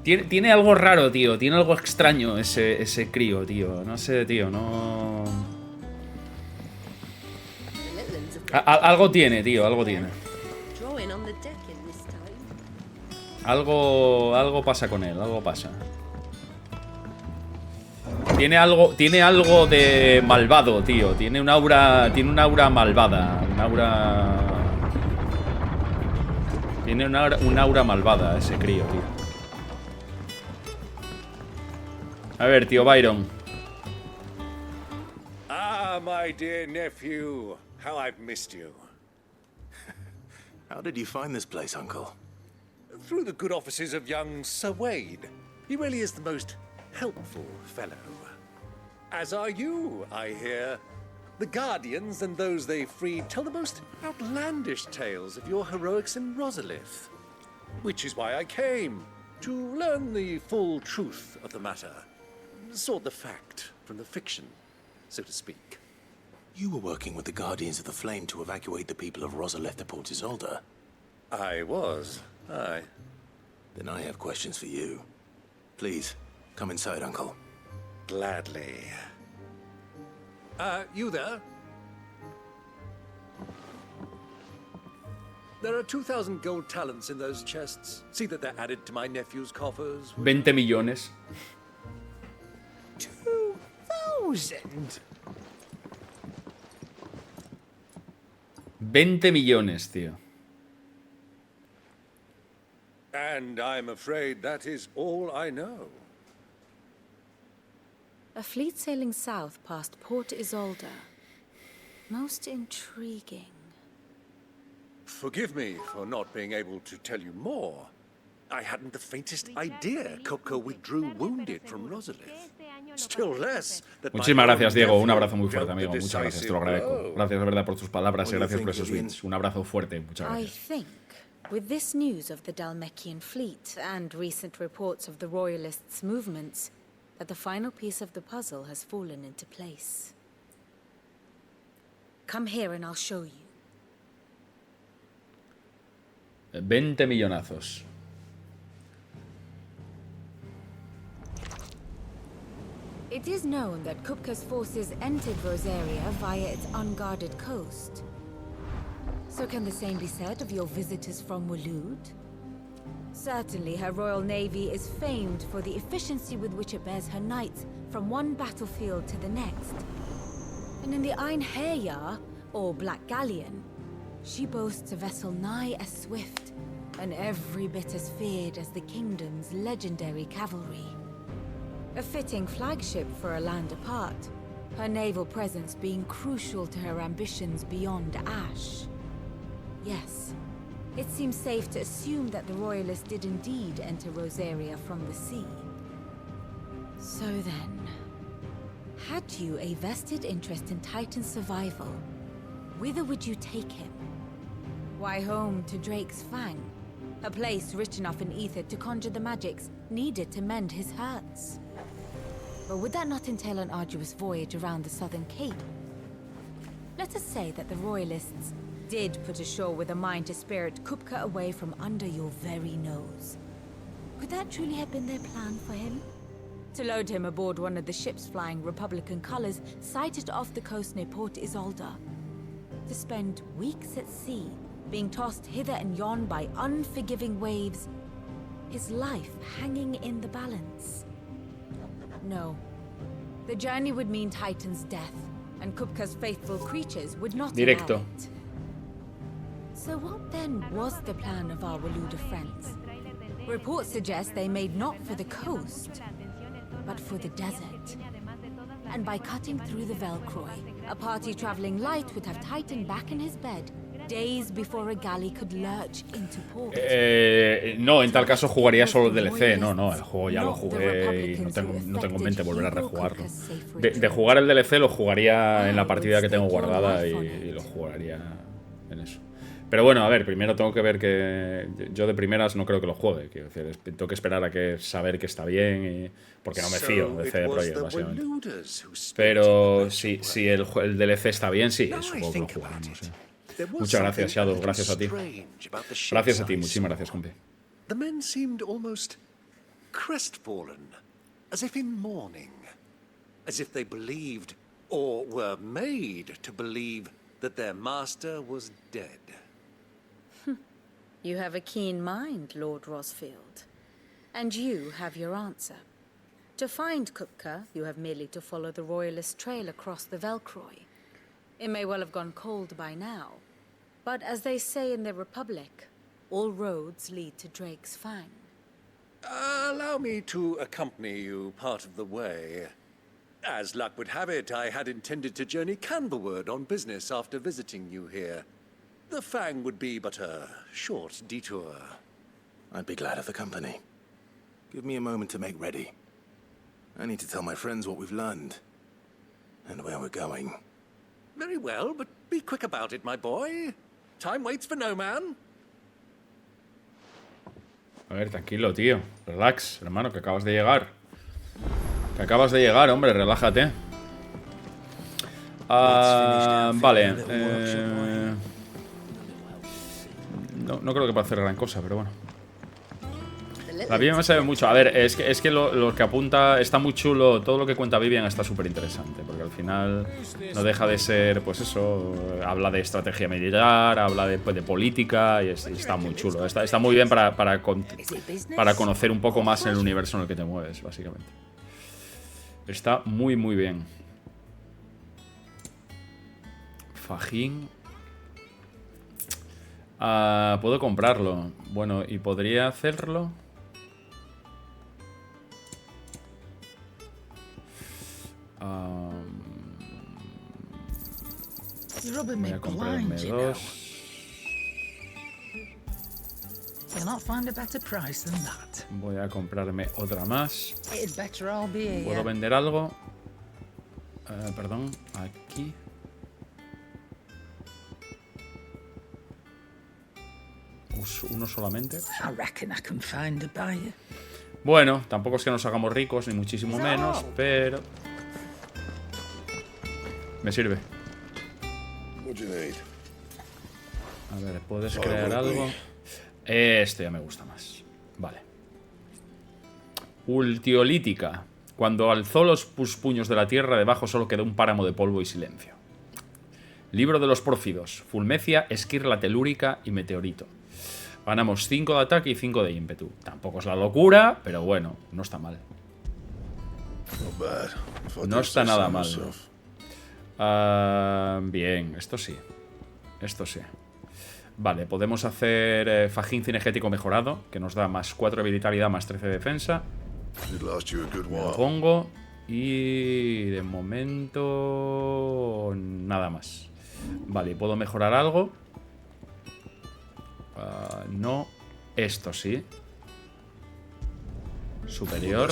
Tiene algo raro, tío. Tiene algo extraño ese crío, tío. No sé, tío, no... Algo tiene, tío, algo tiene. Algo pasa con él, algo pasa. Tiene algo de malvado, tío. Tiene un aura malvada. Tiene un aura malvada ese crío, tío. A ver, tío Byron. Ah, my dear nephew. How I've missed you. How did you find this place, Uncle? Through the good offices of young Sir Wade. He really is the most helpful fellow. As are you, I hear. The Guardians and those they freed tell the most outlandish tales of your heroics in Rosalith. Which is why I came, to learn the full truth of the matter. Sort the fact from the fiction, so to speak. You were working with the Guardians of the Flame to evacuate the people of Rosalith to Port Isolde. I was. Aye. Then I have questions for you. Please, come inside, Uncle. Gladly. You there? There are 2,000 gold talents in those chests. See that they're added to my nephew's coffers. 20 millones. 2,000? 20 millones, tío. And I'm afraid that is all I know. A fleet sailing south past Port Isolde. Most intriguing. Forgive me for not being able to tell you more. I hadn't the faintest idea Kupka withdrew wounded from Rosalith. Still less that Muchísimas gracias, Diego. Un abrazo muy fuerte, amigo. Muchas gracias, te lo agradezco. Gracias de verdad por tus palabras y gracias por esos bits. Un abrazo fuerte, muchas I gracias. think, with this news of the Dalmekian fleet and recent reports of the Royalists' movements, that the final piece of the puzzle has fallen into place. Come here and I'll show you. 20 millonazos. It is known that Kupka's forces entered Rosaria via its unguarded coast. So can the same be said of your visitors from Waloed? Certainly her royal navy is famed for the efficiency with which it bears her knights from one battlefield to the next. And in the Einherjar, or Black Galleon, she boasts a vessel nigh as swift and every bit as feared as the kingdom's legendary cavalry. A fitting flagship for a land apart, her naval presence being crucial to her ambitions beyond Ash. Yes, it seems safe to assume that the Royalists did indeed enter Rosaria from the sea. So then, had you a vested interest in Titan's survival, whither would you take him? Why, home to Drake's Fang, a place rich enough in ether to conjure the magics needed to mend his hurts. But would that not entail an arduous voyage around the southern cape? Let us say that the Royalists did put ashore with a mind to spirit Kupka away from under your very nose. Could that truly have been their plan for him? To load him aboard one of the ships flying Republican colors sighted off the coast near Port Isolde. To spend weeks at sea, being tossed hither and yon by unforgiving waves, his life hanging in the balance. No. The journey would mean Titan's death, and Kupka's faithful creatures would not allow it. So what then was the plan of our Waluda friends? Reports suggest they made not for the coast, but for the desert. And by cutting through the Velcroy, a party traveling light would have Titan back in his bed days before a galley could lurch into port. No, en tal caso jugaría solo el DLC. No, el juego ya lo jugué y no tengo en mente volver a rejugarlo. De jugar el DLC lo jugaría en la partida que tengo guardada y lo jugaría en eso. Pero bueno, a ver, primero tengo que ver que... Yo de primeras no creo que lo juegue. Quiero decir, tengo que esperar a saber que está bien y... Porque no me fío de CD Projekt, básicamente. Pero si el DLC está bien, sí, es un juego que lo jugaré, no sé. Muchas gracias, Shadow. Gracias a ti. Gracias a ti. Muchísimas gracias, compi. The men seemed almost crestfallen, as if in mourning, as if they believed, or were made to believe, that their master was dead. You have a keen mind, Lord Rosfield. And you have your answer. To find Kupka, you have merely to follow the Royalist trail across the Velcroy. It may well have gone cold by now, but as they say in the Republic, all roads lead to Drake's Fang. Allow me to accompany you part of the way. As luck would have it, I had intended to journey Canberward on business after visiting you here. The Fang would be but a short detour. I'd be glad of the company. Give me a moment to make ready. I need to tell my friends what we've learned and where we're going. Very well, but be quick about it, my boy. Time waits for no man. A ver, tranquilo, tío. Relax, hermano, que acabas de llegar. Hombre, relájate. Vale. No creo que pueda hacer gran cosa, pero bueno. La Vivian me sabe mucho. A ver, es que lo que apunta está muy chulo. Todo lo que cuenta Vivian está súper interesante. Porque al final no deja de ser, pues eso. Habla de estrategia militar, habla de política. Y está muy chulo. Está muy bien para conocer un poco más el universo en el que te mueves, básicamente. Está muy, muy bien. Fajín. Puedo comprarlo. Bueno, ¿y podría hacerlo? Voy a comprarme dos. Voy a comprarme otra más. ¿Puedo vender algo? Perdón, aquí. Uno solamente. Bueno, tampoco es que nos hagamos ricos, ni muchísimo menos, pero... Me sirve. A ver, ¿puedes crear algo? Este ya me gusta más. Vale. Ultiolítica. Cuando alzó los puños de la tierra, debajo solo quedó un páramo de polvo y silencio. Libro de los pórfidos. Fulmecia, esquirla telúrica y meteorito. Ganamos 5 de ataque y 5 de ímpetu. Tampoco es la locura, pero bueno, no está mal. No está nada mal. Bien, esto sí. Esto sí. Vale, podemos hacer fajín cinegético mejorado, que nos da más 4 de vitalidad, más 13 de defensa. Lo pongo. Y de momento... nada más. Vale, ¿puedo mejorar algo? No. Esto sí. Superior.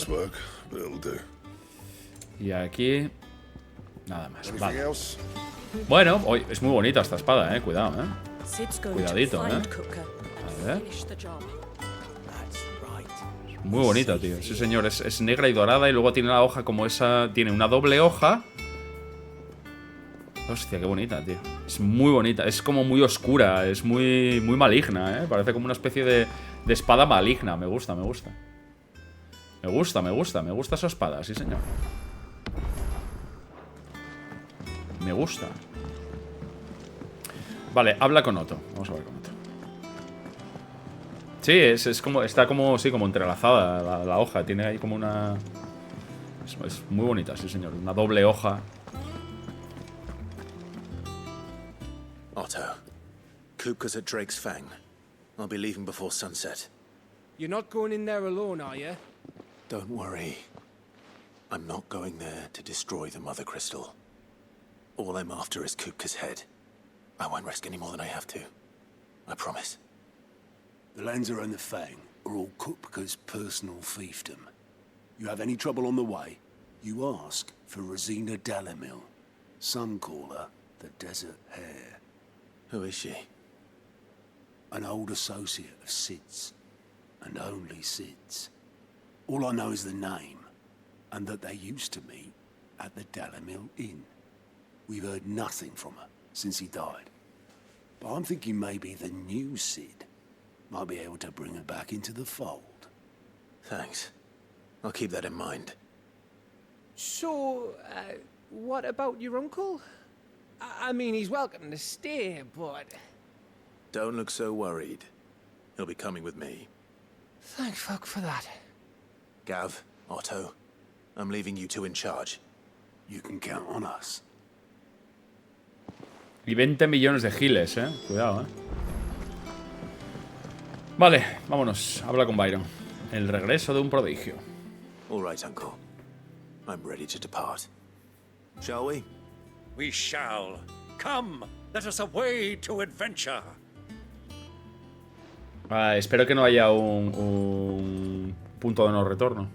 Y aquí... Nada más. Vale. Bueno, es muy bonita esta espada, cuidado, Cuidadito, A ver. Muy bonita, tío. Sí, señor. Es negra y dorada y luego tiene la hoja como esa... Tiene una doble hoja. Hostia, qué bonita, tío. Es muy bonita. Es como muy oscura. Es muy maligna, Parece como una especie de espada maligna. Me gusta, me gusta. Me gusta esa espada, sí, señor. Me gusta. Vale, habla con Otto. Vamos a hablar con Otto. Sí, es como... Está como... Sí, como entrelazada la hoja. Tiene ahí como una... Es muy bonita, sí, señor. Una doble hoja. Otto, Kupka's at Drake's Fang. I'll be leaving before sunset. You're not going in there alone, are you? Don't worry. I'm not going there to destroy the Mother Crystal. All I'm after is Kupka's head. I won't risk any more than I have to. I promise. The Lanza and the Fang are all Kupka's personal fiefdom. You have any trouble on the way, you ask for Rosina Dalamil. Some call her the Desert Hare. Who is she? An old associate of Sid's. And only Sid's. All I know is the name, and that they used to meet at the Dalamil Inn. We've heard nothing from her since he died. But I'm thinking maybe the new Sid might be able to bring her back into the fold. Thanks. I'll keep that in mind. So, what about your uncle? I mean, he's welcome to stay, but... Don't look so worried. He'll be coming with me. Thank fuck for that. Gav, Otto, I'm leaving you two in charge. You can count on us. Y 20 millones de giles, Cuidado, Vale, vámonos. Habla con Byron. El regreso de un prodigio. All right, Uncle. I'm ready to depart. Shall we? We shall. Come, let us away to adventure. Espero que no haya un punto de no retorno.